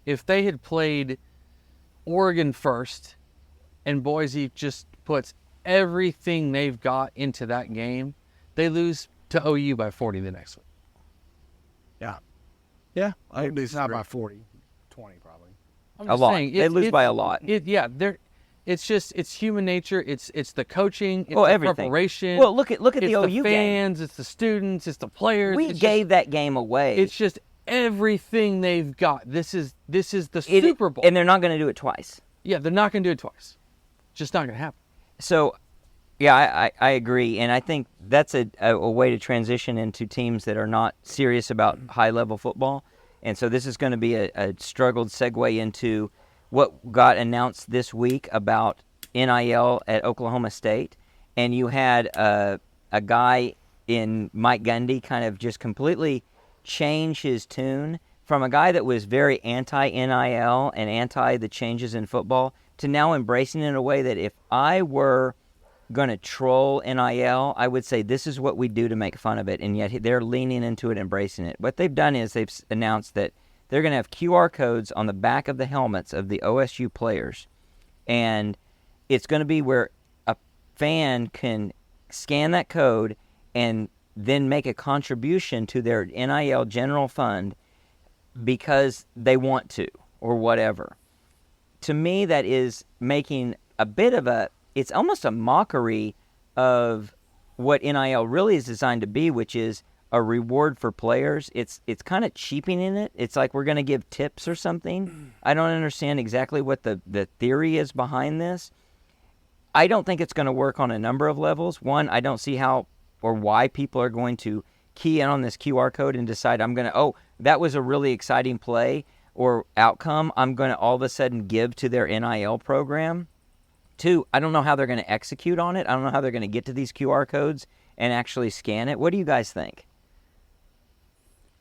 If they had played Oregon first and Boise just puts everything they've got into that game, they lose to OU by 40 the next week. Yeah, It's not by 40. 20 probably. I'm A just lot. saying, They lose by a lot. They're it's human nature. It's the coaching. It's Well, the everything. preparation. Well, look at it's the OU game. fans. It's the students. It's the players. We gave that game away. It's just everything they've got. This is the It- Super Bowl. and they're not going to do it twice. Yeah, they're not going to do it twice. Just not going to happen. So, yeah, I agree, and I think that's a way to transition into teams that are not serious about high-level football. And so this is going to be a struggled segue into what got announced this week about NIL at Oklahoma State. And you had a guy in Mike Gundy kind of just completely change his tune from a guy that was very anti-NIL and anti the changes in football to now embracing it in a way that if I were going to troll NIL, I would say this is what we do to make fun of it, and yet they're leaning into it, embracing it. What they've done is they've announced that they're going to have QR codes on the back of the helmets of the OSU players, and it's going to be where a fan can scan that code and then make a contribution to their NIL general fund because they want to or whatever. To me, that is making a bit of it's almost a mockery of what NIL really is designed to be, which is a reward for players. It's kind of cheapening it. It's like we're going to give tips or something. I don't understand exactly what the theory is behind this. I don't think it's going to work on a number of levels. One, I don't see how or why people are going to key in on this QR code and decide that was a really exciting play or outcome. I'm going to all of a sudden give to their NIL program. Two, I don't know how they're going to execute on it. I don't know how they're going to get to these QR codes and actually scan it. What do you guys think?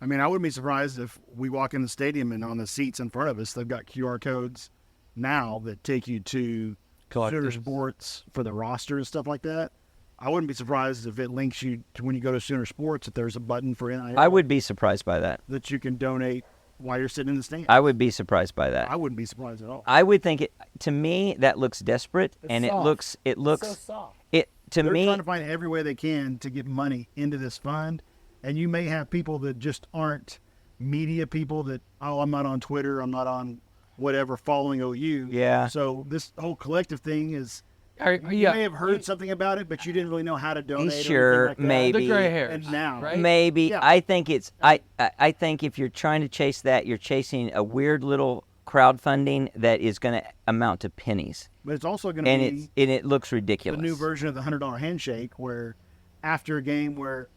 I mean, I wouldn't be surprised if we walk in the stadium and on the seats in front of us, they've got QR codes now that take you to Sooner Sports for the roster and stuff like that. I wouldn't be surprised if it links you to when you go to Sooner Sports that there's a button for NIL. I would be surprised by that. That you can donate while you're sitting in the stand. I would be surprised by that. I wouldn't be surprised at all. I would think to me, that looks desperate, and soft. it looks so soft. To They're me, trying to find every way they can to get money into this fund, and you may have people that just aren't media people that, I'm not on Twitter, I'm not on whatever following OU. Yeah. So this whole collective thing is, you Yeah, may have heard something about it, but you didn't really know how to donate. Sure, or anything like that. maybe. the gray hairs. And now, right? maybe. Yeah. I think it's I think if you're trying to chase that, you're chasing a weird little crowdfunding that is going to amount to pennies, But it's also going to and be it looks ridiculous. the new version of the $100 handshake, where after a game where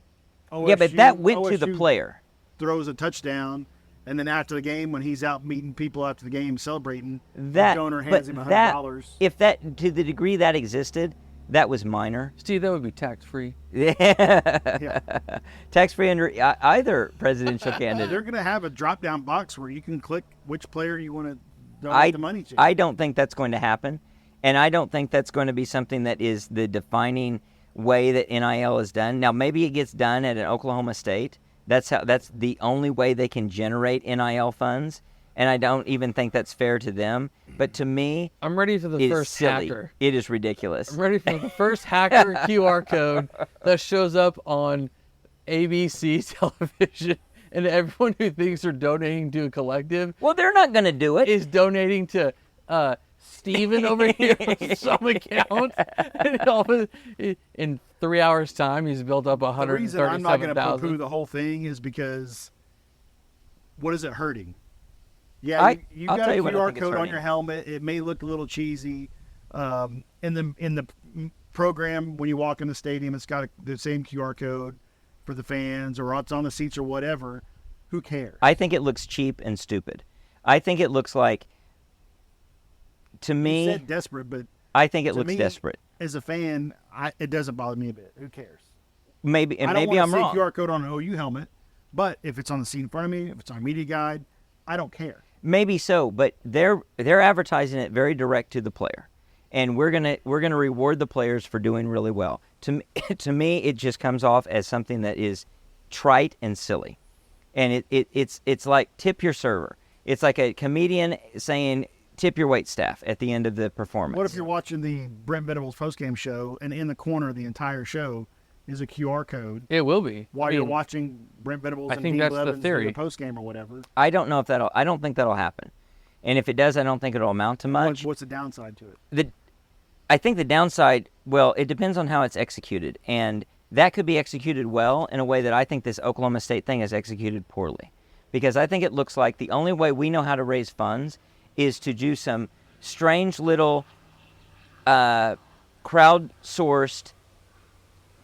OSU, Yeah, but that went to the OSU player. throws a touchdown, and then after the game, when he's out meeting people after the game celebrating, That the donor hands him $100. if that to the degree that existed, that was minor. Steve, that would be tax-free. Yeah. Tax-free under either presidential They're candidate. going to have a drop-down box where you can click which player you want to donate the money to. I don't think that's going to happen, and I don't think that's going to be something that is the defining way that NIL is done. Now, maybe it gets done at an Oklahoma State. That's the only way they can generate NIL funds, and I don't even think that's fair to them. But to me, I'm ready for the it's first silly. hacker. It is ridiculous. I'm ready for the first hacker QR code that shows up on ABC television, and everyone who thinks they're donating to a collective Well, they're not going to do it. is donating to Steven over here on some account. And in 3 hours' time, he's built up The reason I'm not going to poo-poo 137,000. the whole thing is because what is it hurting? Yeah, you I'll got tell a you what I QR think it's code on hurting. your helmet. It may look a little cheesy. In the program, when you walk in the stadium, it's got the same QR code for the fans, or it's on the seats or whatever. Who cares? I think it looks cheap and stupid. I think it looks like, to You me, said desperate, but I think it to looks me, desperate. as a fan, it doesn't bother me a bit. Who cares? Maybe, and I don't maybe I'm want to wrong. see QR code on an OU helmet, but if it's on the seat in front of me, if it's on a media guide, I don't care. Maybe so, but they're advertising it very direct to the player, and we're gonna reward the players for doing really well. To me, it just comes off as something that is trite and silly, and it's like tip your server. It's like a comedian saying tip your wait staff at the end of the performance. What if you're watching the Brent Venables postgame show, and in the corner of the entire show is a QR code It will be. while I mean, you're watching Brent Venables I and think Dean that's the Blevins do theory. the postgame or whatever? I don't don't think that'll happen, and if it does, I don't think it'll amount to much. What's the downside to it? I think the downside, well, it depends on how it's executed. And that could be executed well in a way that I think this Oklahoma State thing is executed poorly. Because I think it looks like the only way we know how to raise funds is to do some strange little crowdsourced,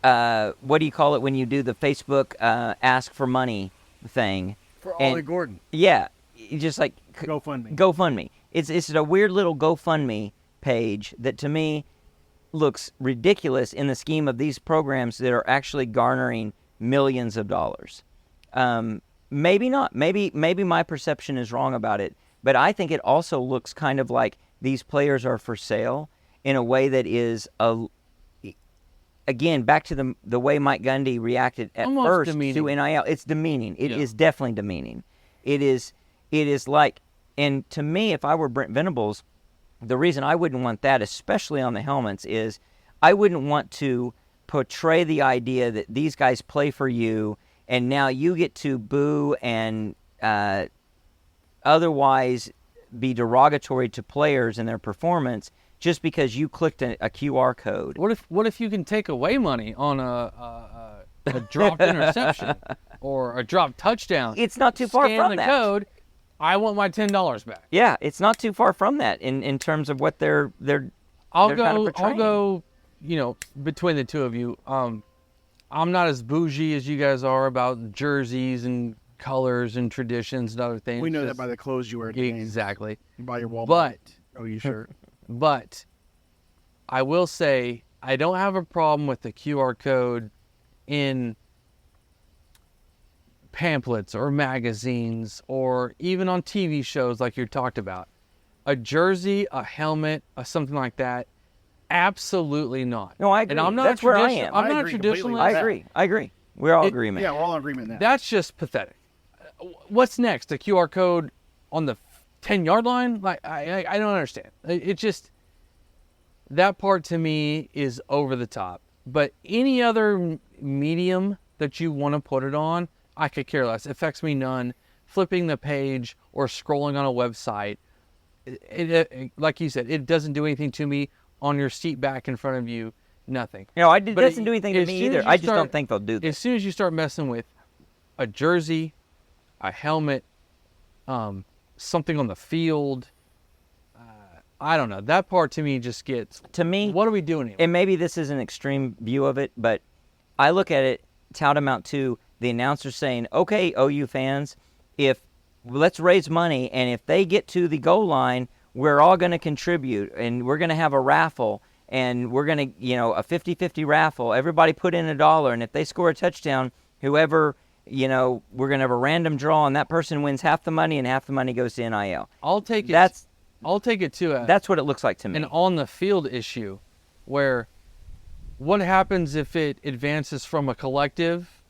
what do you call it when you do the Facebook ask for money thing? For Ollie Gordon. Yeah, just like GoFundMe. GoFundMe. It's a weird little GoFundMe page that to me looks ridiculous in the scheme of these programs that are actually garnering millions of dollars. Maybe not. Maybe my perception is wrong about it. But I think it also looks kind of like these players are for sale in a way that is again, back to the way Mike Gundy reacted at Almost first demeaning. to NIL. It's demeaning. It Yeah. is definitely demeaning. It is like, and to me, if I were Brent Venables, the reason I wouldn't want that, especially on the helmets, is I wouldn't want to portray the idea that these guys play for you and now you get to boo and otherwise be derogatory to players and their performance just because you clicked a QR code. What if you can take away money on a dropped interception or a dropped touchdown? It's not too far Scan from the that. code. I want my $10 back. Yeah, it's not too far from that in terms of what they're I'll kind of portraying. go. Between the two of you, I'm not as bougie as you guys are about jerseys and colors and traditions and other things. We know that Just- by the clothes you wear at the game. exactly. You buy your Walmart But OU shirt. But I will say I don't have a problem with the QR code in pamphlets or magazines or even on TV shows like you talked about. A jersey, a helmet, something like that, absolutely not. No, I agree. And I'm not That's a where I tradition- am. I'm I not a agree completely with traditionalist. that. I agree. We're all in It- agreement. Yeah, we're all in agreement on that. That's just pathetic. What's next? A QR code on the 10-yard line? Like I don't understand. It just, that part to me is over the top. But any other medium that you want to put it on, I could care less. It affects me none. Flipping the page or scrolling on a website, it like you said, it doesn't do anything to me. On your seat back in front of you, nothing. It But doesn't do anything to as me soon as either. you I just start- don't think they'll do that. As soon as you start messing with a jersey, a helmet, something on the field, I don't know. That part to me just gets, To me, what are we doing here? and maybe this is an extreme view of it, but I look at it tantamount to the announcer saying, okay, OU fans, let's raise money, and if they get to the goal line, we're all going to contribute, and we're going to have a raffle, and we're going to, a 50-50 raffle. Everybody put in $1, and if they score a touchdown, whoever, we're going to have a random draw, and that person wins half the money, and half the money goes to NIL. I'll take it. That's I'll take it to that's what it looks like to me. an on the field issue, where what happens if it advances from a collective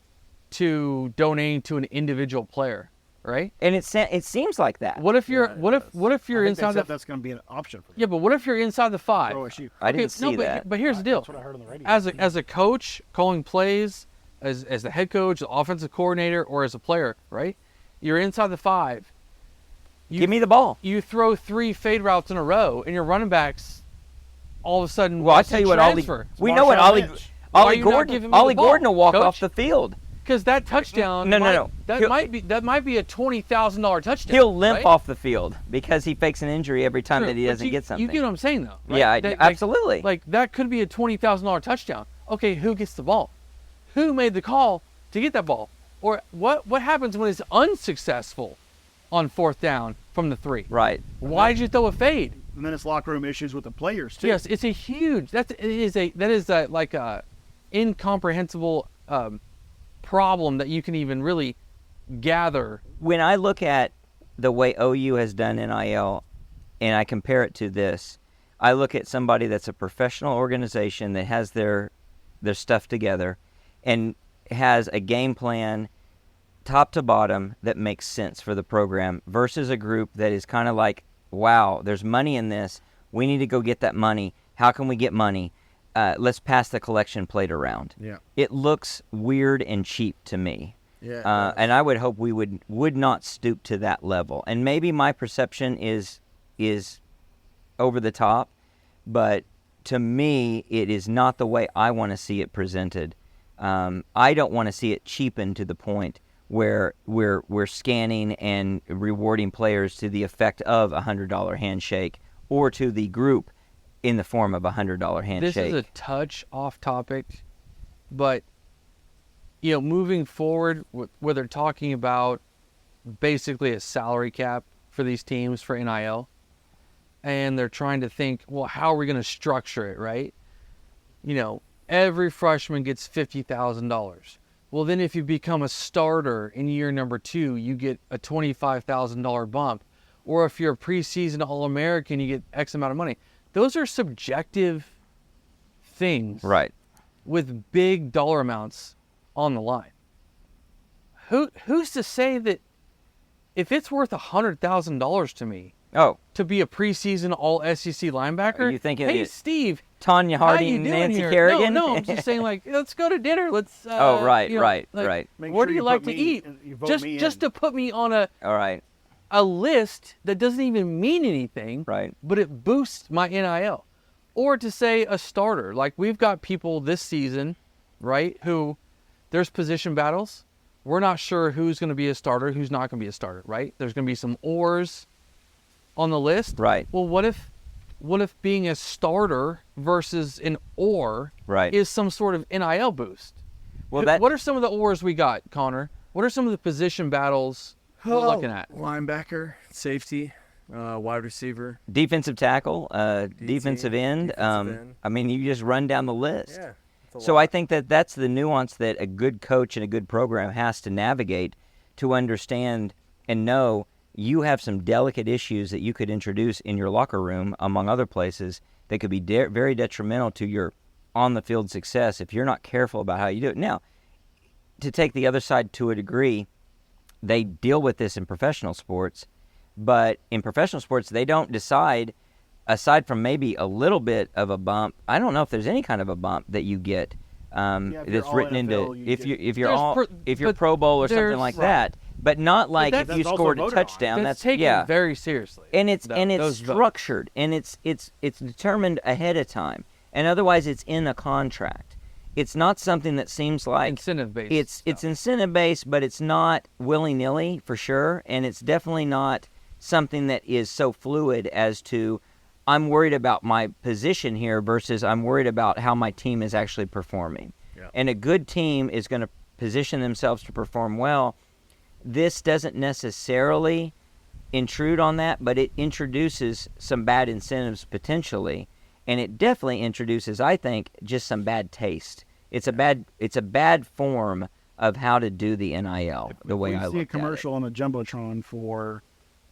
to donating to an individual player, right? And it seems like that. What if you're Yeah, what if I you're think inside the that's going to be an option for them. yeah, but what if you're inside the 5? For OSU. I didn't see but, that. But here's the deal. That's what I heard on the radio. As a coach calling plays, as the head coach, the offensive coordinator, or as a player, right? You're inside the 5. Give me the ball. You throw 3 fade routes in a row, and your running backs all of a sudden. Well, I tell you what, Ollie. transfer. We know what Marshawn Ollie. Lynch. Why are Ollie you not Gordon. giving me the Ollie ball, Gordon will walk coach? off the field. Because that touchdown, No. that He'll- might be a $20,000 touchdown. He'll limp right? off the field because he fakes an injury every time True, that he but doesn't get something. You get what I'm saying, though. Right? Yeah, That- absolutely. Like that could be a $20,000 touchdown. Okay, who gets the ball? Who made the call to get that ball? Or what happens when it's unsuccessful on 4th down from the 3? Right. Why did you throw a fade? And then it's locker room issues with the players too. Yes, it's a huge. That is like a incomprehensible problem that you can even really gather. When I look at the way OU has done NIL, and I compare it to this, I look at somebody that's a professional organization that has their stuff together, and has a game plan top to bottom that makes sense for the program versus a group that is kind of like, wow, there's money in this. We need to go get that money. How can we get money? Let's pass the collection plate around. Yeah. It looks weird and cheap to me. Yeah. And I would hope we would not stoop to that level. And maybe my perception is over the top, but to me, it is not the way I want to see it presented. I don't want to see it cheapened to the point where we're scanning and rewarding players to the effect of a $100 handshake or to the group in the form of a $100 handshake. This is a touch off topic, but moving forward, where they're talking about basically a salary cap for these teams for NIL, and they're trying to think, well, how are we going to structure it, right? Every freshman gets $50,000. Well, then if you become a starter in year number 2, you get a $25,000 bump. Or if you're a preseason All-American, you get X amount of money. Those are subjective things, right, with big dollar amounts on the line. Who's to say that if it's worth $100,000 to me to be a preseason All-SEC linebacker? Are you thinking hey, Steve, Tanya how you Harding, doing Nancy here? Kerrigan? No, I'm just saying, let's go to dinner. Let's. Right. Make Where sure do you like to eat? Just to put me on All right. a list that doesn't even mean anything, Right. but it boosts my NIL. Or to say a starter. Like, we've got people this season, right, who there's position battles. We're not sure who's going to be a starter, who's not going to be a starter, right? There's going to be some oars on the list. Right. Well, what if being a starter versus an oar is some sort of NIL boost? Well, what are some of the oars we got, Connor? What are some of the position battles we're looking at? Linebacker, safety, wide receiver, defensive tackle, defensive end. end. I mean, you just run down the list. Yeah. So I think that's the nuance that a good coach and a good program has to navigate to understand and know you have some delicate issues that you could introduce in your locker room, among other places, that could be very detrimental to your on-the-field success if you're not careful about how you do it. Now, to take the other side to a degree, they deal with this in professional sports, but in professional sports, they don't decide, aside from maybe a little bit of a bump. I don't know if there's any kind of a bump that you get that's written into if you're Pro Bowl or something like that. But not like if you scored a touchdown. That's taken very seriously. And it's structured and it's determined ahead of time. And otherwise, it's in a contract. It's not something that seems like incentive-based. It's incentive-based, but it's not willy-nilly for sure, and it's definitely not something that is so fluid as to I'm worried about my position here versus I'm worried about how my team is actually performing. Yeah. And a good team is going to position themselves to perform well. This doesn't necessarily intrude on that, but it introduces some bad incentives potentially, and it definitely introduces, I think, just some bad taste. It's a bad form of how to do the NIL. The way I look at it. We see a commercial on the jumbotron for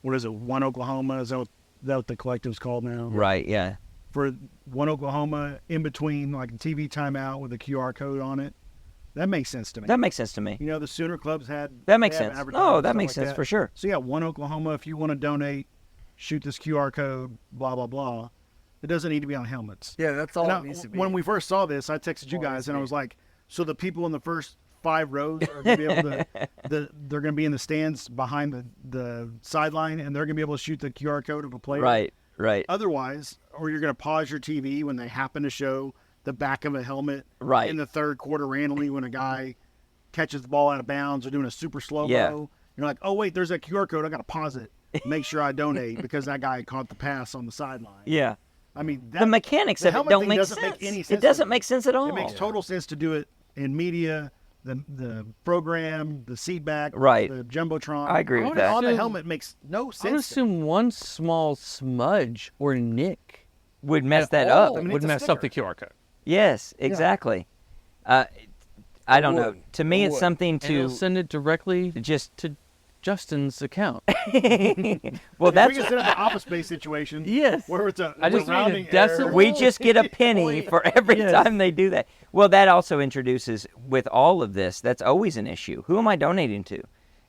what is it? One Oklahoma? Is that what the collective's called now? Right. Yeah. For One Oklahoma, in between like a TV timeout with a QR code on it. That makes sense to me. That makes sense to me. The Sooner clubs had that makes sense. Oh, that makes sense for sure. So yeah, One Oklahoma. If you want to donate, shoot this QR code. Blah blah blah. It doesn't need to be on helmets. Yeah, that's all it needs to be. When we first saw this, I texted you guys and I was like, so the people in the first 5 rows are going to be able to, they're going to be in the stands behind the sideline and they're going to be able to shoot the QR code of a player. Right. Otherwise, or you're going to pause your TV when they happen to show the back of a helmet in the third quarter randomly when a guy catches the ball out of bounds or doing a super slow-mo. Yeah. You're like, oh, wait, there's a QR code. I got to pause it. Make sure I donate because that guy caught the pass on the sideline. Yeah. I mean, the mechanics of it don't make sense. Make any sense. It doesn't make sense at all. It makes total sense to do it in media, the program, the seat back, the jumbotron. I agree with that. On the helmet makes no sense. I would assume one small smudge or nick would mess that up. Would mess up the QR code. Yes, exactly. I don't know. To me, it's something and to send it directly just to Justin's account. Well, that's we can set up the office space situation. Yes, where it's a I just rounding need a decimal. We just get a penny for every time they do that. Well, that also introduces, with all of this, that's always an issue. Who am I donating to,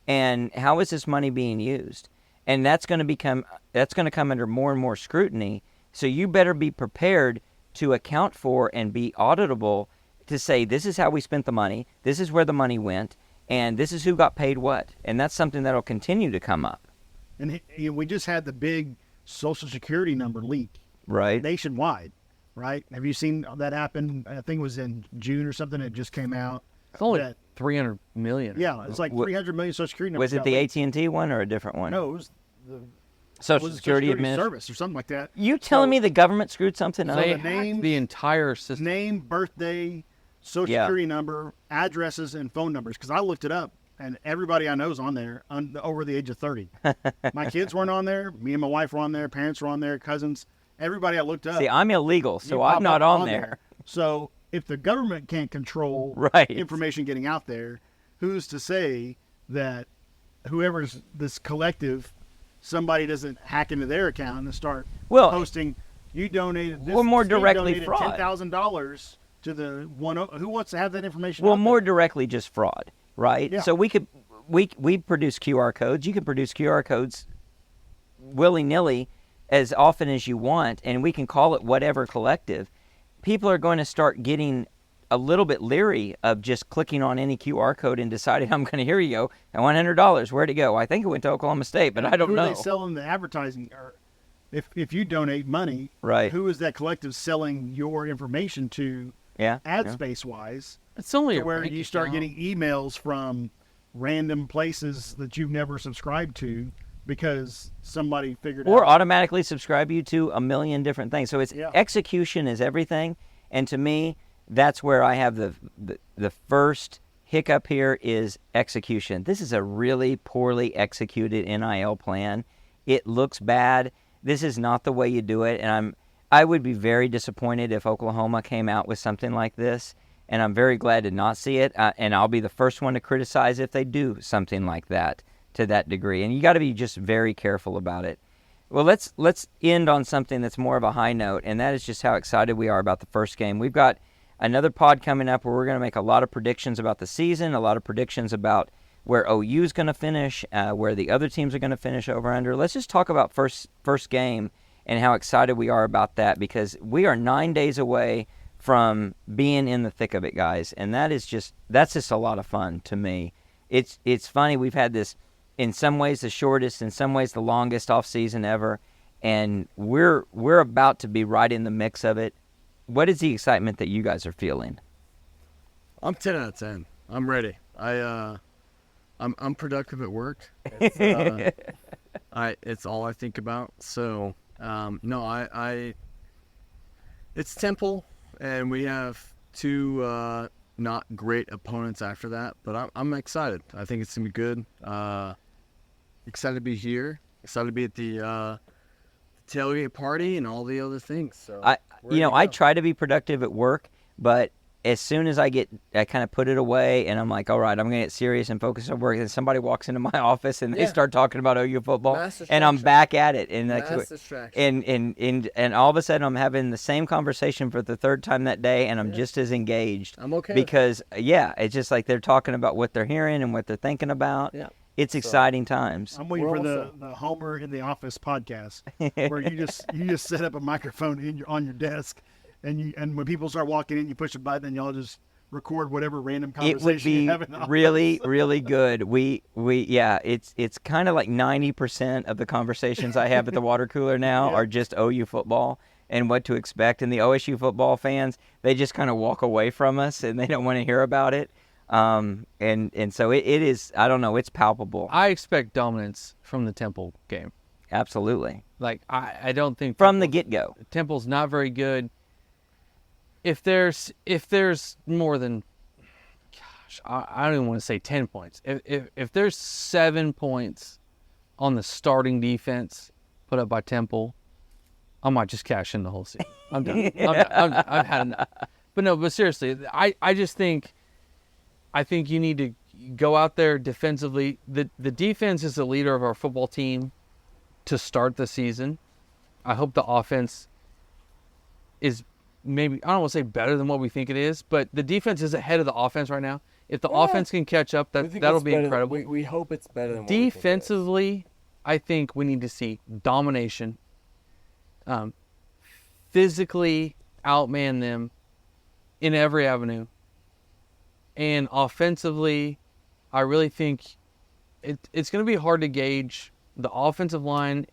and how is this money being used? And that's going to come under more and more scrutiny. So you better be prepared to account for and be auditable to say this is how we spent the money, this is where the money went, and this is who got paid what. And that's something that'll continue to come up. And we just had the big Social Security number leak nationwide, right? Have you seen that happen? I think it was in June or something. It just came out. It's only that- 300 million. Yeah, it's like 300 million Social Security numbers. Was it got the leaked. AT&T one or a different one? No, it was the Social Security Administration. Service or something like that. You telling me the government screwed something up? They the name- hacked the entire system. Name, birthday, Social Yeah. Security number, addresses, and phone numbers. Because I looked it up, and everybody I know is on there over the age of 30. My kids weren't on there. Me and my wife were on there. Parents were on there. Cousins. Everybody I looked up. See, I'm illegal, so you I'm pop not up on there. So if the government can't control Right. information getting out there, who's to say that whoever's this collective, somebody doesn't hack into their account and start Well, posting, you donated this, or more Steve directly donated fraud. $10,000 to the one. Who wants to have that information? Well, out more there? directly just fraud, right? Yeah. So we produce QR codes. You can produce QR codes willy-nilly as often as you want, and we can call it whatever collective. People are going to start getting a little bit leery of just clicking on any QR code and deciding, I'm going to, here you go, and $100. Where'd it go? I think it went to Oklahoma State, but I don't who know. Are they selling the advertising? Or if you donate money, Right. Who is that collective selling your information to? Yeah. Ad yeah. space wise, It's only to a where bank you start account. getting emails from random places that you've never subscribed to because somebody figured Or out. automatically subscribe you to a million different things. So it's Yeah. execution is everything. And to me, that's where I have the first hiccup here is execution. This is a really poorly executed NIL plan. It looks bad. This is not the way you do it. And I would be very disappointed if Oklahoma came out with something like this. And I'm very glad to not see it. And I'll be the first one to criticize if they do something like that to that degree. And you got to be just very careful about it. Well, let's end on something that's more of a high note, and that is just how excited we are about the first game. We've got another pod coming up where we're going to make a lot of predictions about the season, a lot of predictions about where OU is going to finish, where the other teams are going to finish over under. Let's just talk about first game and how excited we are about that, because we are 9 days away from being in the thick of it, guys, and that's just a lot of fun to me. It's funny, we've had this, in some ways the shortest, in some ways the longest off season ever, and we're about to be right in the mix of it. What is the excitement that you guys are feeling? I'm 10 out of 10. I'm ready. I'm productive at work. It's, it's all I think about. So no, it's Temple, and we have two not great opponents after that, but I'm excited. I think it's gonna be good. Excited to be here. Excited to be at the tailgate party and all the other things. So I try to be productive at work, but as soon as I kind of put it away and I'm like, all right, I'm going to get serious and focus on work, and somebody walks into my office and they start talking about OU football, and I'm back at it. And and all of a sudden I'm having the same conversation for the third time that day, and I'm just as engaged. I'm okay. Because, it's just like they're talking about what they're hearing and what they're thinking about. Yeah. It's exciting times. I'm waiting We're for also- the Homer in the Office podcast where you just set up a microphone on your desk, and when people start walking in, you push a button and y'all just record whatever random It conversation would be you have in the office. really, really good. It's kind of like 90% of the conversations I have at the water cooler now are just OU football and what to expect. And the OSU football fans, they just kind of walk away from us and they don't want to hear about it. And so it is, I don't know, it's palpable. I expect dominance from the Temple game. Absolutely. Like, I don't think From the get-go. Temple's not very good. If there's more than, I don't even want to say 10 points. If there's 7 points on the starting defense put up by Temple, I might just cash in the whole season. I'm done. I've had enough. But seriously, I just think, you need to go out there defensively. The defense is the leader of our football team to start the season. I hope the offense is maybe, I don't want to say better than what we think it is, but the defense is ahead of the offense right now. If the offense can catch up, that'll be incredible. We hope it's better than what we think it is. Defensively, I think we need to see domination, physically outman them in every avenue. And offensively, I really think it's going to be hard to gauge. The offensive line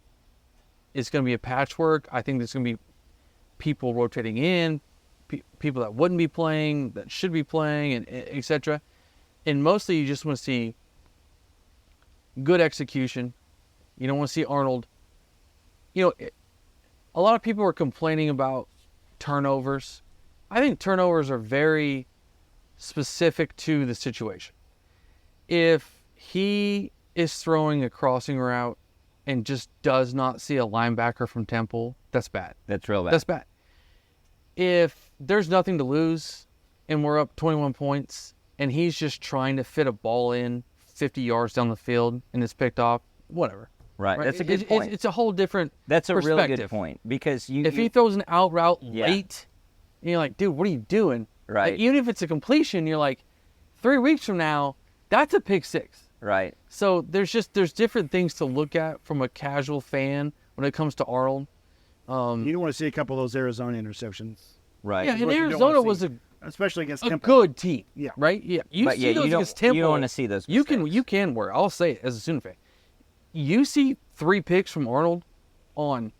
is going to be a patchwork. I think there's going to be people rotating in, people that wouldn't be playing, that should be playing, and etc. And mostly you just want to see good execution. You don't want to see Arnold. A lot of people are complaining about turnovers. I think turnovers are very specific to the situation. If he is throwing a crossing route and just does not see a linebacker from Temple, that's bad. That's real bad. That's bad. If there's nothing to lose and we're up 21 points and he's just trying to fit a ball in 50 yards down the field and it's picked off, whatever. Right. That's a good point. It's a whole different That's a perspective. really good point because if he throws an out route Yeah. late, and you're like, dude, what are you doing? Right. Like, even if it's a completion, you're like, 3 weeks from now, that's a pick six. Right. So there's different things to look at from a casual fan when it comes to Arnold. You don't want to see a couple of those Arizona interceptions, Right. Yeah, That's and what you don't Arizona wanna was see, especially against a Temple. good team. Yeah. Right? Yeah. You But see yeah, those you don't against Temple. you don't want to see those You mistakes. can wear. I'll say it as a Sooner fan. You see 3 picks from Arnold on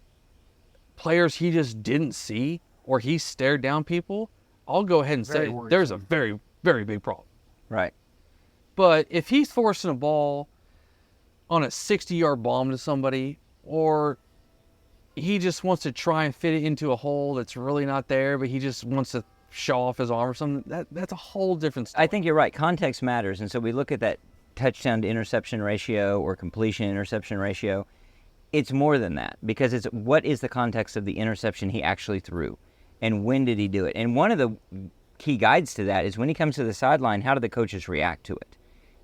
players he just didn't see, or he stared down people. I'll go ahead and Very say worrisome. there's a very, very big problem. Right. But if he's forcing a ball on a 60-yard bomb to somebody, or he just wants to try and fit it into a hole that's really not there, but he just wants to show off his arm or something, that's a whole different story. I think you're right. Context matters, and so we look at that touchdown to interception ratio or completion interception ratio. It's more than that because it's what is the context of the interception he actually threw, and when did he do it? And one of the key guides to that is when he comes to the sideline, how do the coaches react to it?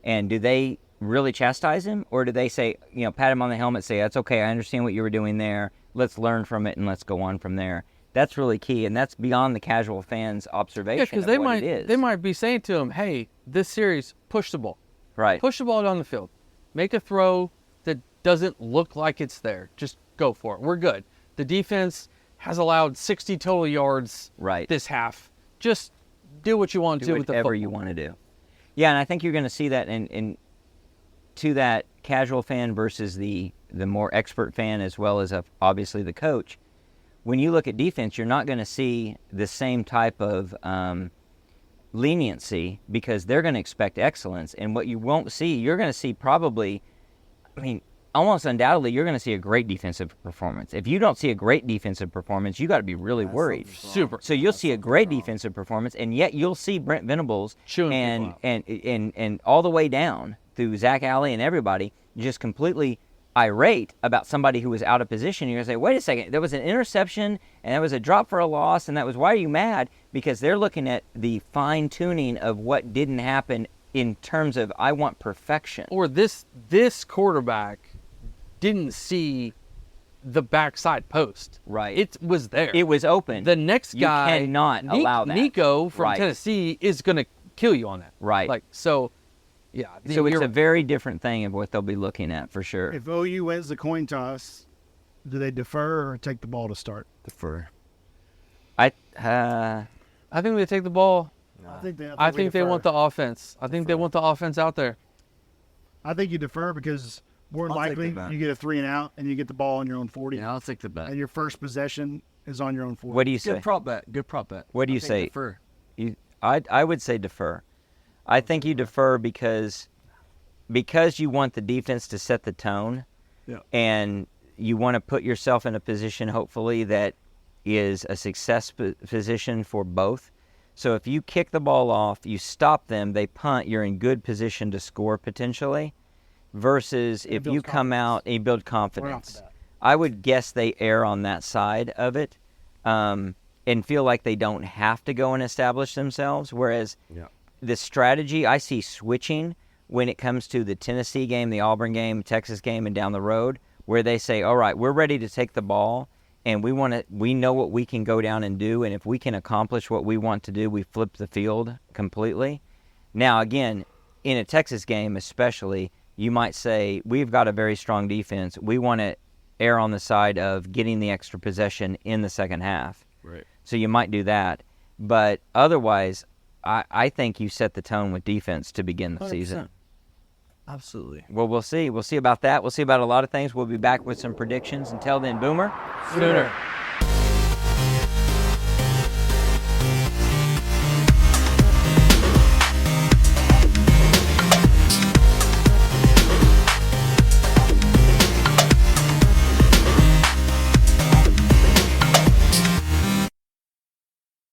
And do they really chastise him, or do they say, pat him on the helmet, say, that's okay, I understand what you were doing there, let's learn from it and let's go on from there? That's really key, and that's beyond the casual fan's observation. Yeah, because of what it is. they might be saying to him, hey, this series, push the ball. Right. Push the ball down the field. Make a throw that doesn't look like it's there. Just go for it. We're good. The defense has allowed 60 total yards Right. this half. Just do what you want to do do with the whatever football. you want to do. Yeah, and I think you're going to see that in to that casual fan versus the more expert fan, as well as obviously the coach. When you look at defense, you're not going to see the same type of leniency because they're going to expect excellence. And what you won't see, you're going to see probably, almost undoubtedly, you're going to see a great defensive performance. If you don't see a great defensive performance, you got to be really worried. Super. So you'll see a great defensive performance, and yet you'll see Brent Venables Chewing and all the way down through Zach Alley and everybody just completely irate about somebody who was out of position. You're going to say, wait a second, there was an interception, and there was a drop for a loss, and that was, why are you mad? Because they're looking at the fine-tuning of what didn't happen in terms of, I want perfection. Or this quarterback didn't see the backside post. Right. It was there. It was open. The next guy, You cannot allow that. Nico from Right. Tennessee is going to kill you on that. Right. Yeah. So it's a very different thing of what they'll be looking at for sure. If OU wins the coin toss, do they defer or take the ball to start? Defer. I think they take the ball. I think they want the offense. I think they want the offense out there. I think you defer because more than I'll take likely the bet. you get a 3 and out and you get the ball on your own 40. Yeah, I'll take the bet. And your first possession is on your own 40. What do you say? Good prop bet. Good prop bet. What do you I'll take say? Defer. I would say defer. I think you defer because you want the defense to set the tone, Yeah. and you want to put yourself in a position, hopefully, that is a success position for both. So if you kick the ball off, you stop them, they punt, you're in good position to score potentially, versus if you come out and you build confidence. I would guess they err on that side of it and feel like they don't have to go and establish themselves, whereas the strategy, I see switching when it comes to the Tennessee game, the Auburn game, Texas game, and down the road, where they say, all right, we're ready to take the ball, and we know what we can go down and do, and if we can accomplish what we want to do, we flip the field completely. Now, again, in a Texas game especially, you might say, we've got a very strong defense. We want to err on the side of getting the extra possession in the second half. Right. So you might do that. But otherwise, I think you set the tone with defense to begin the 100%. season. Absolutely. Well, we'll see. We'll see about that. We'll see about a lot of things. We'll be back with some predictions. Until then, Boomer. Sooner.